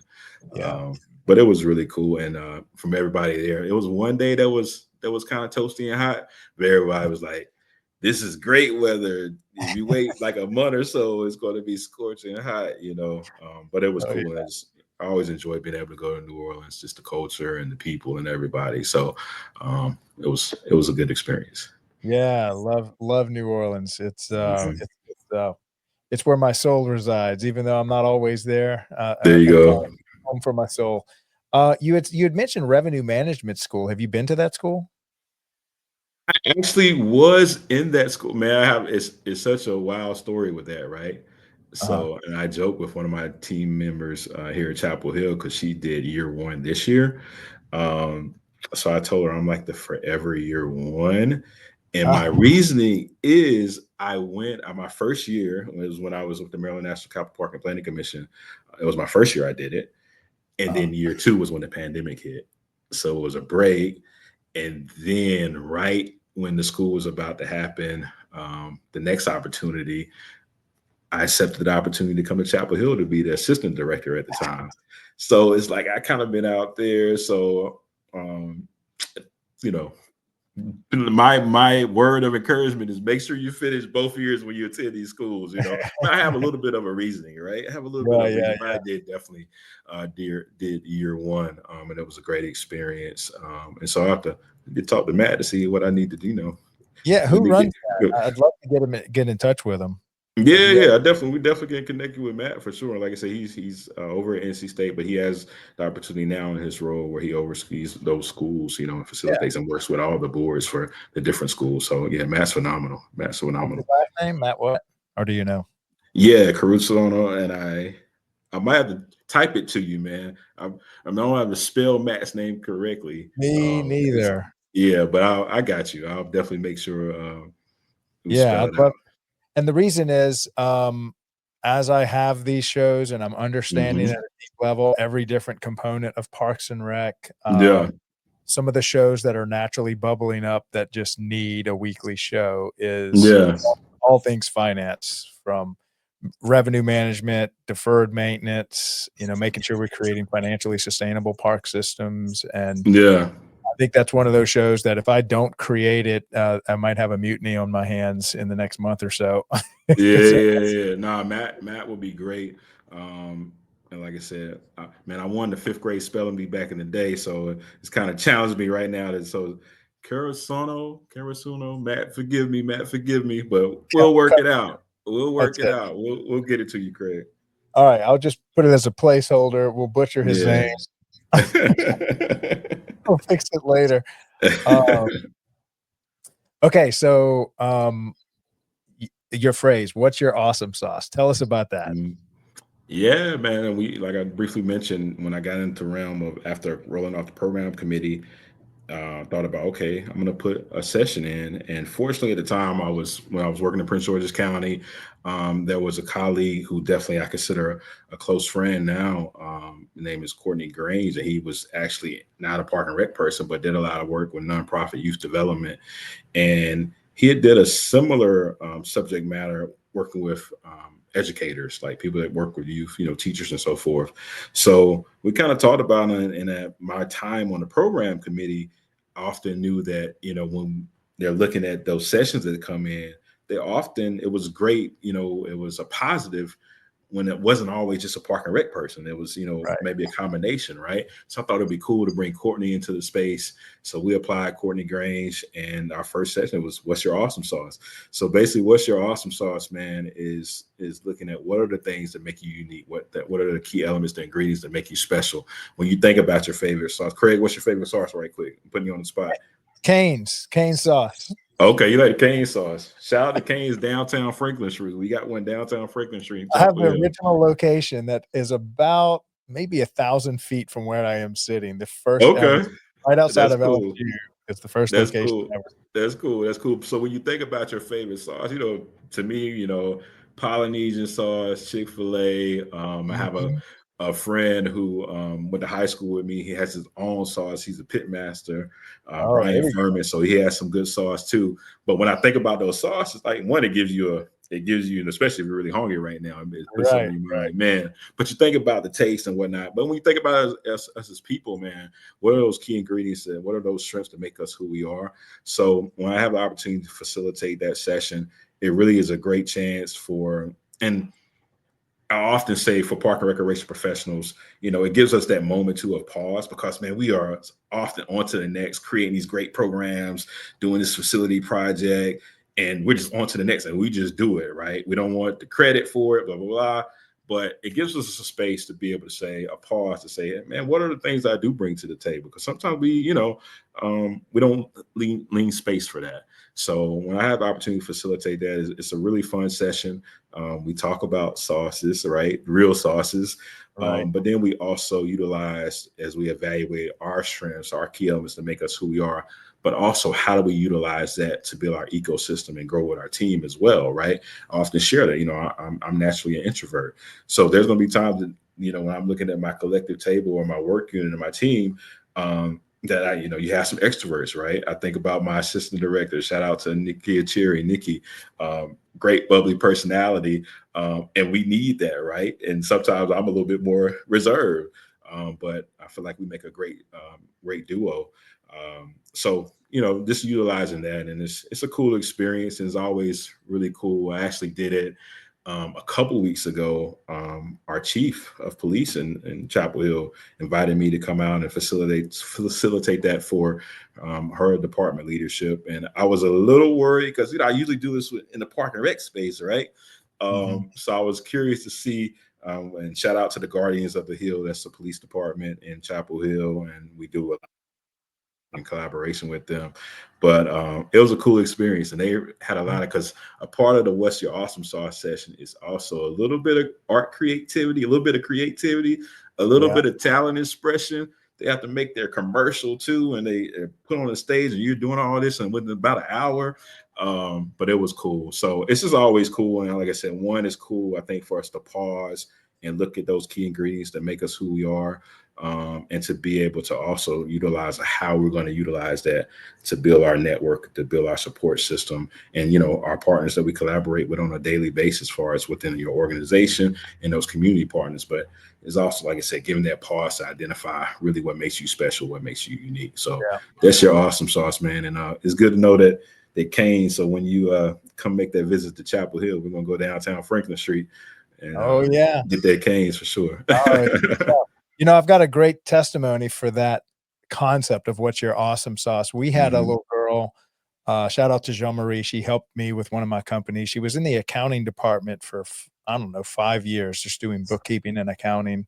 Yeah. But it was really cool, and from everybody there, it was one day that was kind of toasty and hot. But everybody was like, "This is great weather. If you wait like a month or so, it's going to be scorching hot." But it was Oh, cool. And I always enjoyed being able to go to New Orleans, just the culture and the people and everybody. So it was a good experience. yeah, love New Orleans. Mhm. It's where my soul resides, even though I'm not always there. There you It's go. home for my soul. You had mentioned revenue management school. Have you been to that school? Actually was in that school. Man, it's such a wild story with that, right? Uh-huh. So, and I joke with one of my team members here at Chapel Hill because she did year one this year. Um, so I told her I'm like the forever year one. And my reasoning is I went my first year was when I was with the Maryland National Capital Park and Planning Commission. It was my first year I did it. And Uh-huh. then year two was when the pandemic hit. So it was a break. And then right when the school was about to happen, the next opportunity, I accepted the opportunity to come to Chapel Hill to be the assistant director at the time. So it's like I kind of been out there. So you know, my word of encouragement is make sure you finish both years when you attend these schools. I have a little bit of a reasoning, right? I have a little bit Yeah, of yeah, reason, but I did definitely did year one, and it was a great experience. And so I have to talk to Matt to see what I need to do. yeah. Let Who me runs get. that? I'd love to get in touch with him. Yeah, Yeah, yeah, we definitely get connected with Matt for sure. Like I said, he's over at NC State, but he has the opportunity now in his role where he oversees those schools, and yeah. facilitates and works with all the boards for the different schools. So yeah, Matt's phenomenal. Matt's What's his phenomenal. last name? Matt what? Or do you know? Yeah, Caruso, and I might have to type it to you, man. I don't have to spell Matt's name correctly. Me Because neither. yeah, but I got you. I'll definitely make sure we Yeah, spell I'd it love out. and the reason is, as I have these shows and I'm understanding at Hmm. a deep level every different component of Parks and Rec, Yeah, some of the shows that are naturally bubbling up that just need a weekly show is yeah, all things finance, from revenue management, deferred maintenance, making sure we're creating financially sustainable park systems. And yeah. I think that's one of those shows that if I don't create it, I might have a mutiny on my hands in the next month or so. Yeah, 'Cause yeah, yeah. Nah, Matt will be great. And like I said, man, I won the 5th grade spelling bee back in the day, so it's kind of challenged me right now. So, Carasuno, Matt, forgive me, but yeah, we'll we'll work cut it out. We'll that's work it it. out. We'll get it to you, Craig. All right, I'll just put it as a placeholder. We'll butcher his name. Yeah. We'll fix it later. Um, okay, so, your phrase, "What's your awesome sauce?" Tell us about that. Mm. Yeah, man. And we, like I briefly mentioned, when I got into the realm of after rolling off the program committee, thought about, okay, I'm going to put a session in. And fortunately, at the time, when I was working in Prince George's County, there was a colleague who definitely I consider a close friend now. The name is Courtney Grange, and he was actually not a park and rec person, but did a lot of work with nonprofit youth development. And he had did a similar subject matter working with educators, like people that work with youth, teachers and so forth. So we kind of talked about in my time on the program committee, I often knew that, when they're looking at those sessions that come in, it was great, it was a positive when it wasn't always just a park and rec person. It was, Right. maybe a combination, right? So I thought it'd be cool to bring Courtney into the space. So we applied Courtney Grange, and our first session was "What's your awesome sauce?" So basically, what's your awesome sauce, man, is looking at what are the things that make you unique, what are the key elements, the ingredients that make you special. When you think about your favorite sauce, Craig, what's your favorite sauce? Right quick, I'm putting you on the spot. Cane's sauce. Okay, you like Cane sauce. Shout out to Cane's downtown Franklin Street. We got one downtown Franklin Street. I have the original location that is about maybe 1,000 feet from where I am sitting. The first ever, Okay, right outside that's of cool. LSU. It's the first That's location cool. ever. That's cool. That's cool. So when you think about your favorite sauce, to me, Polynesian sauce, Chick-fil-A. I have Mhm. a friend who went to high school with me. He has his own sauce. He's a pit master, Oh, there Brian we go. Furman. So he has some good sauce too. But when I think about those sauces, like one, it gives you, and especially if you're really hungry right now, it puts something in your mind, like, man. But you think about the taste and whatnot. But when you think about us as people, man, what are those key ingredients and what are those strengths that make us who we are? So when I have the opportunity to facilitate that session, it really is a great chance and I often say for park and recreation professionals, it gives us that moment too of pause, because man, we are often on to the next, creating these great programs, doing this facility project, and we're just on to the next, and we just do it, right? We don't want the credit for it, blah, blah, blah. But it gives us a space to be able to say, a pause to say, man, what are the things I do bring to the table? Because sometimes we don't lean space for that. So when I have the opportunity to facilitate that, it's a really fun session. We talk about sauces, right? Real sauces. Right. But then we also utilize, as we evaluate our strengths, our key elements to make us who we are, but also how do we utilize that to build our ecosystem and grow with our team as well, right? I often share that, I'm naturally an introvert. So there's going to be times that, when I'm looking at my collective table or my work unit and my team, that you have some extroverts, right? I think about my assistant director. Shout out to Nikki, great bubbly personality, and we need that, right? And sometimes I'm a little bit more reserved, but I feel like we make a great duo. So just utilizing that, and it's a cool experience, and it's always really cool. I actually did it a couple weeks ago. Our chief of police in Chapel Hill invited me to come out and facilitate that for her department leadership, and I was a little worried because I usually do this in the park and rec space, right? So I was curious to see. And shout out to the Guardians of the Hill. That's the police department in Chapel Hill, and we do a in collaboration with them. But it was a cool experience, and they had a lot of, because a part of the What's Your Awesome Sauce session is also a little bit of art creativity, a little bit of creativity, a little bit of talent expression. They have to make their commercial too, and they put on the stage, and you're doing all this and within about an hour. But it was cool. So it's just always cool. And like I said, one is cool, I think, for us to pause and look at those key ingredients that make us who we are. And to be able to also utilize how we're going to utilize that to build our network, to build our support system, and our partners that we collaborate with on a daily basis, as far as within your organization and those community partners. But it's also, like I said, giving that pause to identify really what makes you special, what makes you unique. So that's your awesome sauce, man. And it's good to know that they came. So when you come make that visit to Chapel Hill, we're gonna go downtown Franklin Street and get that Cane's for sure. I've got a great testimony for that concept of What's Your Awesome Sauce. We had a little girl, shout out to Jean-Marie. She helped me with one of my companies. She was in the accounting department for, 5 years, just doing bookkeeping and accounting.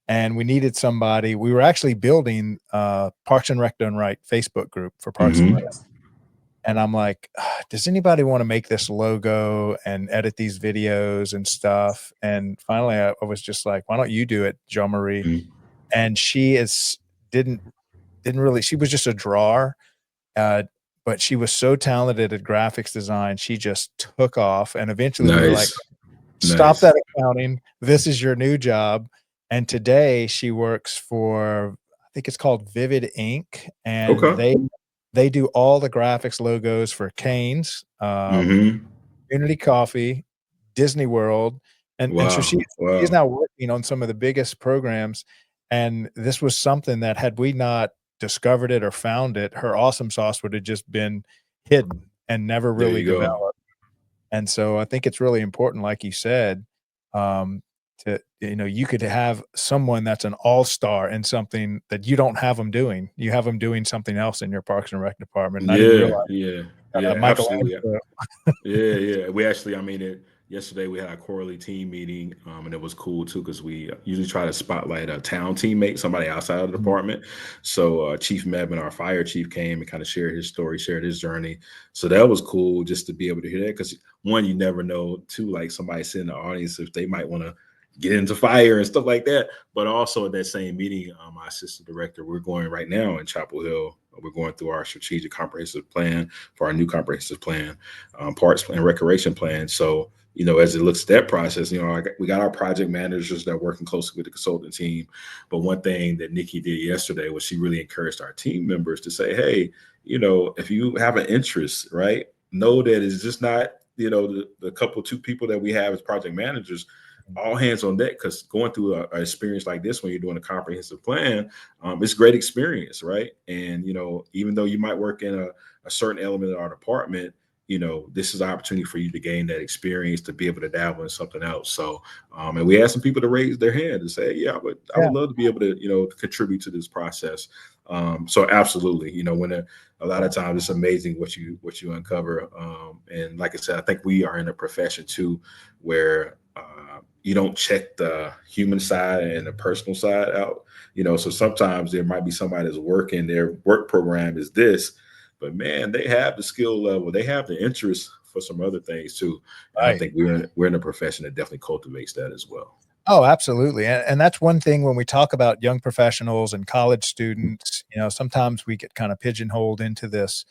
And we needed somebody. We were actually building Parks and Rec Done Right Facebook group for Parks and Rec. And I'm like, does anybody want to make this logo and edit these videos and stuff? And finally, I was just like, why don't you do it, Jean-Marie? And she didn't really, she was just a drawer, but she was so talented at graphics design. She just took off. And eventually we were like, stop that accounting. This is your new job. And today she works for, I think it's called Vivid Inc. And they do all the graphics logos for Cane's, Community Coffee, Disney World, And so Wow. she's Wow. now working on some of the biggest programs, and this was something that had we not discovered it or found it, her awesome sauce would have just been hidden and never There really you go. developed. And so I think it's really important, like you said, um, you could have someone that's an all-star in something that you don't have them doing. You have them doing something else in your Parks and Rec department. And I didn't Yeah. realize Yeah. Yeah. Absolutely. Michelangelo. Yeah, yeah. We actually, I mean, yesterday we had a quarterly team meeting, and it was cool too because we usually try to spotlight a town teammate, somebody outside of the Mhm. department. So Chief Mebane, our fire chief, came and kind of shared his story, shared his journey. So that was cool just to be able to hear that because one, you never know. Two, like somebody sitting in the audience if they might want to get into fire and stuff like that. But also at that same meeting, my assistant director, we're going right now in Chapel Hill. We're going through our strategic comprehensive plan for our new comprehensive plan, parks and recreation plan. So, as it looks at that process, we got our project managers that are working closely with the consultant team. But one thing that Nikki did yesterday was she really encouraged our team members to say, hey, if you have an interest, right, know that it's just not, the couple, two people that we have as project managers, all hands on deck, because going through a experience like this when you're doing a comprehensive plan, it's great experience, right? And even though you might work in a certain element of our department, this is an opportunity for you to gain that experience to be able to dabble in something else. So, and we had some people to raise their hand and say, yeah, I Yeah. would love to be able to, contribute to this process. So absolutely, when a lot of times it's amazing what you uncover. And like I said, I think we are in a profession too, where you don't check the human side and the personal side out. So sometimes there might be somebody that's working, their work program is this, but man, they have the skill level, they have the interest for some other things too. And I Right. think we're in a profession that definitely cultivates that as well. Oh, absolutely, and that's one thing when we talk about young professionals and college students, sometimes we get kinda pigeonholed into this.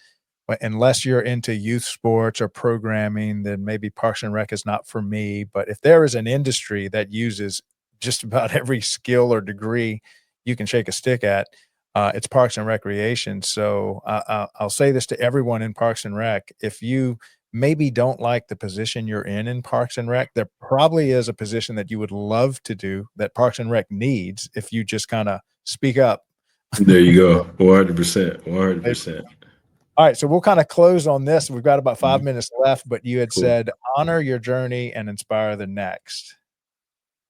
But unless you're into youth sports or programming, then maybe Parks and Rec is not for me. But if there is an industry that uses just about every skill or degree you can shake a stick at, it's Parks and Recreation. So I'll say this to everyone in Parks and Rec. If you maybe don't like the position you're in Parks and Rec, there probably is a position that you would love to do that Parks and Rec needs if you just kind of speak up. There you go. 100%. 100%. All right, so we'll kinda close on this. We've got about 5 Mhm. minutes left, but you had Cool. said, "Honor your journey and inspire the next."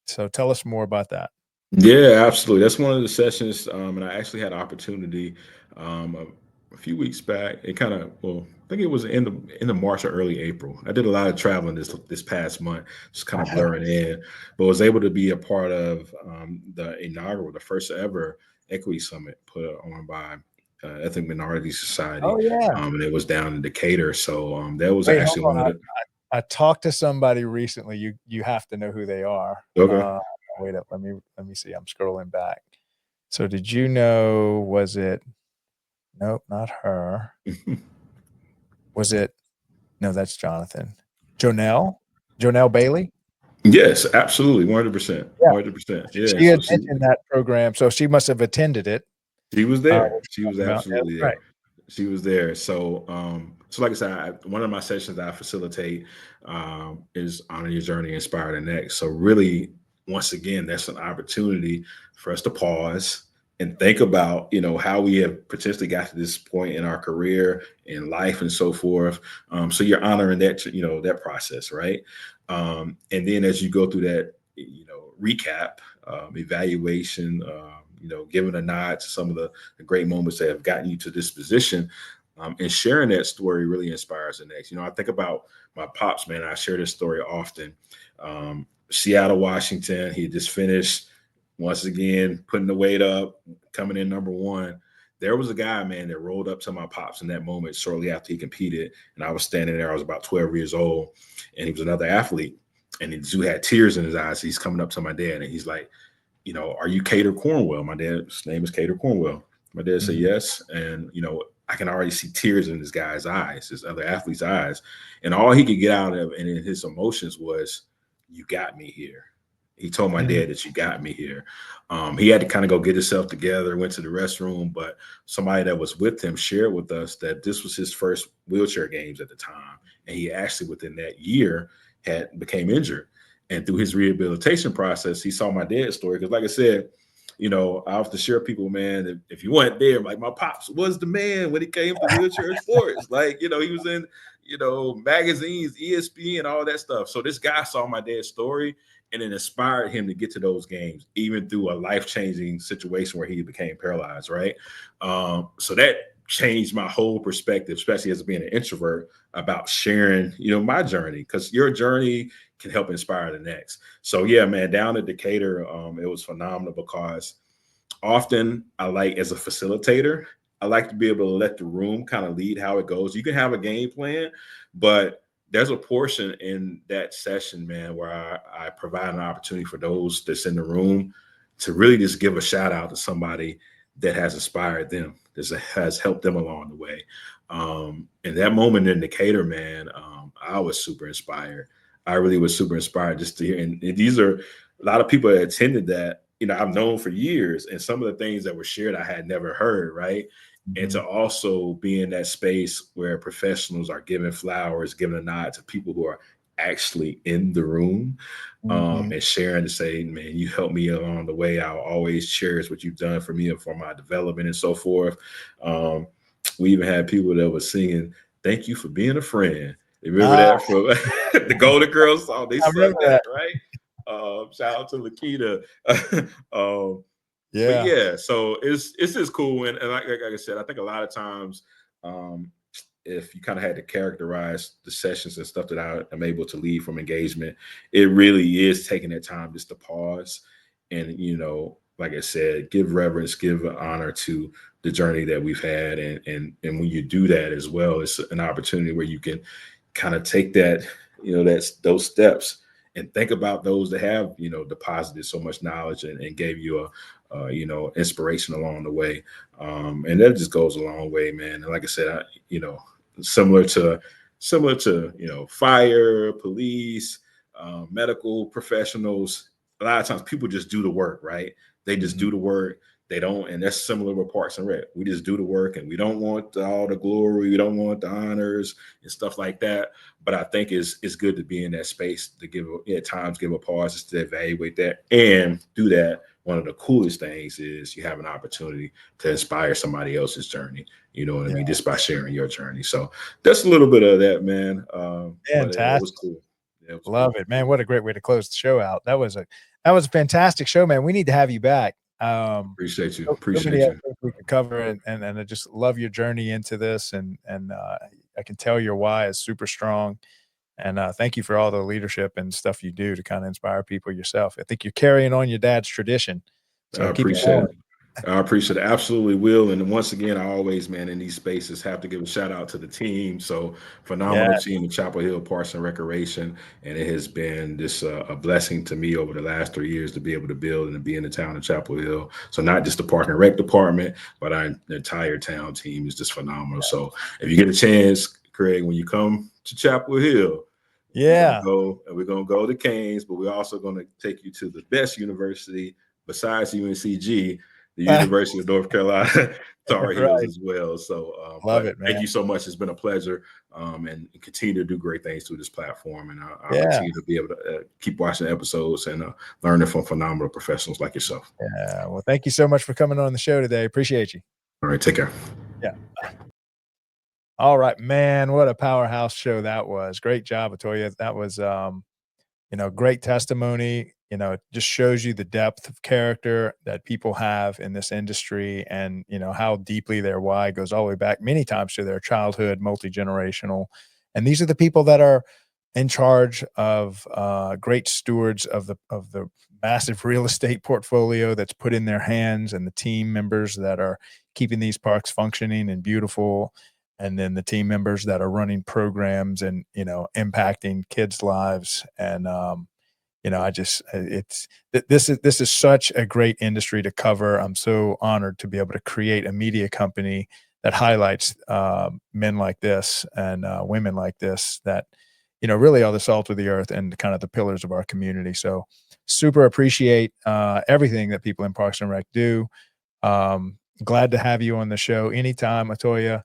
So tell us more about that. Yeah, absolutely. That's one of the sessions, and I actually had an opportunity a few weeks back. It kind of, well, I think it was in the March or early April. I did a lot of traveling this past month, just kind of blurring in, but was able to be a part of the first ever equity summit put on by Ethnic Minority Society, Oh, yeah. and it was down in Decatur. So that was Wait, hold actually on. one of the. I talked to somebody recently. You have to know who they are. Okay. Wait up, let me see. I'm scrolling back. So did you know was it nope, not her. Was it no, that's Jonathan. Jonelle? Jonelle Bailey? Yes, absolutely, 100%, Yeah. 100%. Yeah, She so had she mentioned that program, so she must have attended it, She was what there. She you're was talking about. Yeah, absolutely that's there. She was there. So like I said, one of my sessions that I facilitate is honor your journey, inspire the next. So really, once again, that's an opportunity for us to pause and think about, how we have potentially got to this point in our career, in life, and so forth. So you're honoring that process, right? And then as you go through that, recap, evaluation, giving a nod to some of the great moments that have gotten you to this position. And sharing that story really inspires the next. I think about my pops, man. I share this story often. Seattle, Washington. He just finished once again putting the weight up, coming in number one. There was a guy, man, that rolled up to my pops in that moment shortly after he competed. And I was standing there. I was about 12 years old, and he was another athlete. And the dude had tears in his eyes. He's coming up to my dad, and he's like, are you Cater Cornwell? My dad's name is Cater Cornwell. My dad said Mhm. yes. And, I can already see tears in this guy's eyes, this other athlete's eyes. And all he could get out of and in his emotions was, you got me here. He told my Mhm. dad that you got me here. He had to kind of go get himself together, went to the restroom, but somebody that was with him shared with us that this was his first wheelchair games at the time. And he actually, within that year, had became injured. And through his rehabilitation process, he saw my dad's story. Because like I said, you know, I have to share people, man, if you weren't there, like my pops was the man when it came to wheelchair sports. Like, you know, he was in, you know, magazines, ESPN, all that stuff. So this guy saw my dad's story and it inspired him to get to those games, even through a life-changing situation where he became paralyzed, right? So that changed my whole perspective, especially as being an introvert, about sharing, you know, my journey, because your journey can help inspire the next. So yeah, man, down at Decatur, it was phenomenal because often I like, as a facilitator, I like to be able to let the room kind of lead how it goes. You can have a game plan, but there's a portion in that session, man, where I provide an opportunity for those that's in the room to really just give a shout out to somebody that has inspired them, that has helped them along the way. And that moment in Decatur, man, I was super inspired. I really was super inspired just to hear. And these are a lot of people that attended that, you know, I've known for years. And some of the things that were shared, I had never heard, right? And to also be in that space where professionals are giving flowers, giving a nod to people who are actually in the room, and sharing to say, man, you helped me along the way. I'll always cherish what you've done for me and for my development and so forth. We even had people that were singing, "Thank you for being a friend." You remember that from the Golden Girls song? They I sung remember that, right? Shout out to Lakita. But Yeah. yeah, so it's just cool. And like I said, I think a lot of times, if you kind of had to characterize the sessions and stuff that I am able to lead from engagement, it really is taking that time just to pause and, you know, like I said, give reverence, give honor to the journey that we've had. And when you do that as well, it's an opportunity where you can kind of take that, you know, those steps and think about those that have, you know, deposited so much knowledge and gave you you know, inspiration along the way. And that just goes a long way, man. And like I said, you know, similar to, you know, fire, police, medical professionals, a lot of times people just do the work, right? They just do the work. They don't, and that's similar with Parks and Rec. We just do the work, and we don't want all the glory, we don't want the honors and stuff like that. But I think it's good to be in that space to give at times give a pause just to evaluate that and do that. One of the coolest things is you have an opportunity to inspire somebody else's journey. You know what I mean? Just by sharing your journey. So that's a little bit of that, man. But it was Fantastic. cool. Yeah, it was Love cool. it, man. What a great way to close the show out. That was a fantastic show, man. We need to have you back. Appreciate you. So many Appreciate you. episodes we could cover, and I just love your journey into this, and I can tell your why is super strong. And thank you for all the leadership and stuff you do to kind of inspire people yourself. I think you're carrying on your dad's tradition, I so keep it appreciate going. it. I appreciate it. Absolutely will. And once again, I always, man, in these spaces have to give a shout out to the team. So Yeah, phenomenal team in Chapel Hill Parks and Recreation. And it has been this a blessing to me over the last 3 years to be able to build and to be in the town of Chapel Hill. So not just the Park and Rec department, but our entire town team is just phenomenal. So if you get a chance, Craig, when you come to Chapel Hill, yeah. we're gonna go to Canes, but we're also gonna take you to the best university besides UNCG, the University of North Carolina Tar Heels Right. as well. So, Love but it, thank man. you so much. It's been a pleasure, and continue to do great things through this platform. And I'll Yeah. continue to be able to keep watching episodes and learning from phenomenal professionals like yourself. Yeah. Well, thank you so much for coming on the show today. Appreciate you. All right, take care. Yeah. All right, man. What a powerhouse show that was. Great job, Atoya. That was, you know, great testimony. You know, it just shows you the depth of character that people have in this industry, and, you know, how deeply their why goes all the way back many times to their childhood, multi-generational. And these are the people that are in charge of great stewards of the massive real estate portfolio that's put in their hands, and the team members that are keeping these parks functioning and beautiful, and then the team members that are running programs and, you know, impacting kids' lives. And you know, this is such a great industry to cover. I'm so honored to be able to create a media company that highlights men like this and women like this that, you know, really are the salt of the earth and kind of the pillars of our community. So super appreciate everything that people in Parks and Rec do. Glad to have you on the show anytime, Atoya,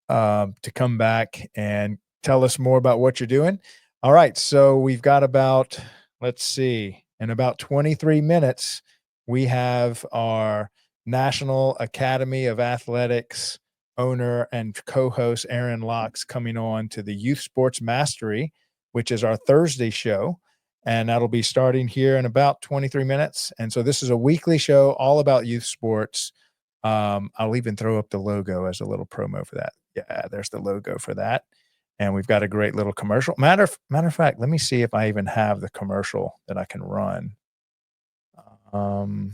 to come back and tell us more about what you're doing. All right, so we've got about let's see. In about 23 minutes, we have our National Academy of Athletics owner and co-host Aaron Locks coming on to the Youth Sports Mastery, which is our Thursday show. And that'll be starting here in about 23 minutes. And so this is a weekly show all about youth sports. I'll even throw up the logo as a little promo for that. Yeah, there's the logo for that. And we've got a great little commercial. Matter of fact, let me see if I even have the commercial that I can run. Well,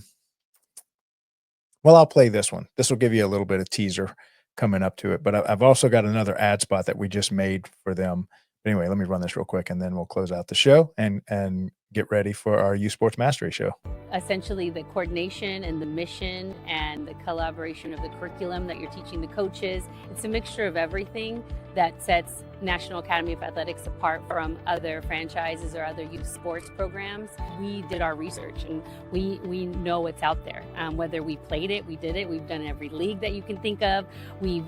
I'll play this one. This will give you a little bit of teaser coming up to it. But I've also got another ad spot that we just made for them. But anyway, let me run this real quick, and then we'll close out the show and get ready for our Youth Sports Mastery show. Essentially, the coordination and the mission and the collaboration of the curriculum that you're teaching the coaches. It's a mixture of everything that sets National Academy of Athletics apart from other franchises or other youth sports programs. We did our research, and we know what's out there. Whether we played it, we did it. We've done every league that you can think of. We've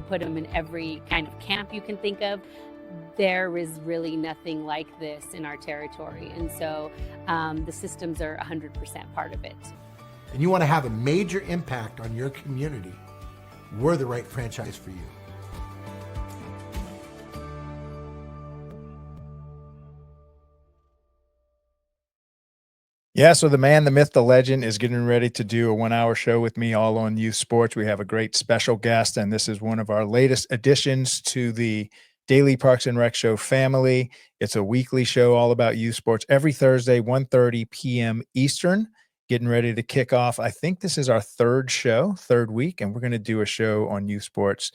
put them in every kind of camp you can think of. There is really nothing like this in our territory. And so the systems are 100% part of it. And you want to have a major impact on your community, we're the right franchise for you. Yeah, so the man, the myth, the legend is getting ready to do a 1-hour show with me all on youth sports. We have a great special guest, and this is one of our latest additions to the Daily Parks and Rec Show family. It's a weekly show all about youth sports every Thursday, 1:30 p.m. Eastern, getting ready to kick off. I think this is our third week, and we're going to do a show on youth sports,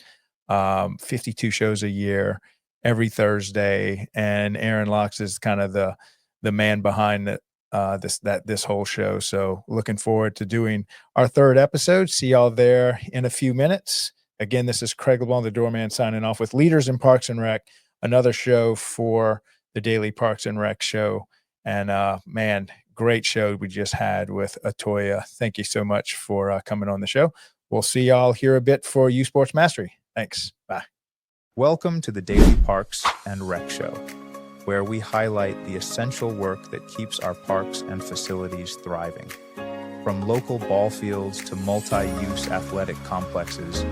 52 shows a year, every Thursday. And Aaron Locks is kind of the man behind this whole show. So looking forward to doing our third episode. See y'all there in a few minutes. Again, this is Craig LeBlanc, the doorman, signing off with Leaders in Parks and Rec, another show for the Daily Parks and Rec Show. And man, great show we just had with Atuya. Thank you so much for coming on the show. We'll see y'all here a bit for Youth Sports Mastery. Thanks. Bye. Welcome to the Daily Parks and Rec Show, where we highlight the essential work that keeps our parks and facilities thriving. From local ball fields to multi-use athletic complexes,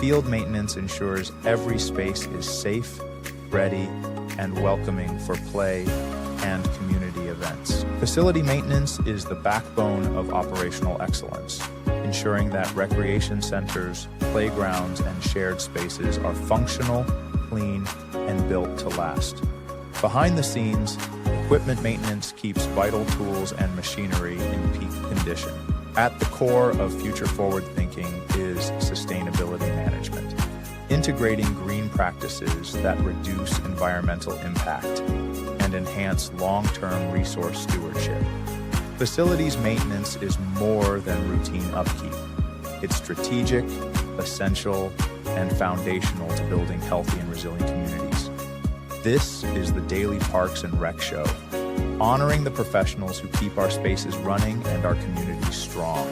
field maintenance ensures every space is safe, ready, and welcoming for play and community events. Facility maintenance is the backbone of operational excellence, ensuring that recreation centers, playgrounds, and shared spaces are functional, clean, and built to last. Behind the scenes, equipment maintenance keeps vital tools and machinery in peak condition. At the core of future-forward thinking is sustainability management, integrating green practices that reduce environmental impact and enhance long-term resource stewardship. Facilities maintenance is more than routine upkeep. It's strategic, essential, and foundational to building healthy and resilient communities. This is the Daily Parks and Rec Show, honoring the professionals who keep our spaces running and our communities strong.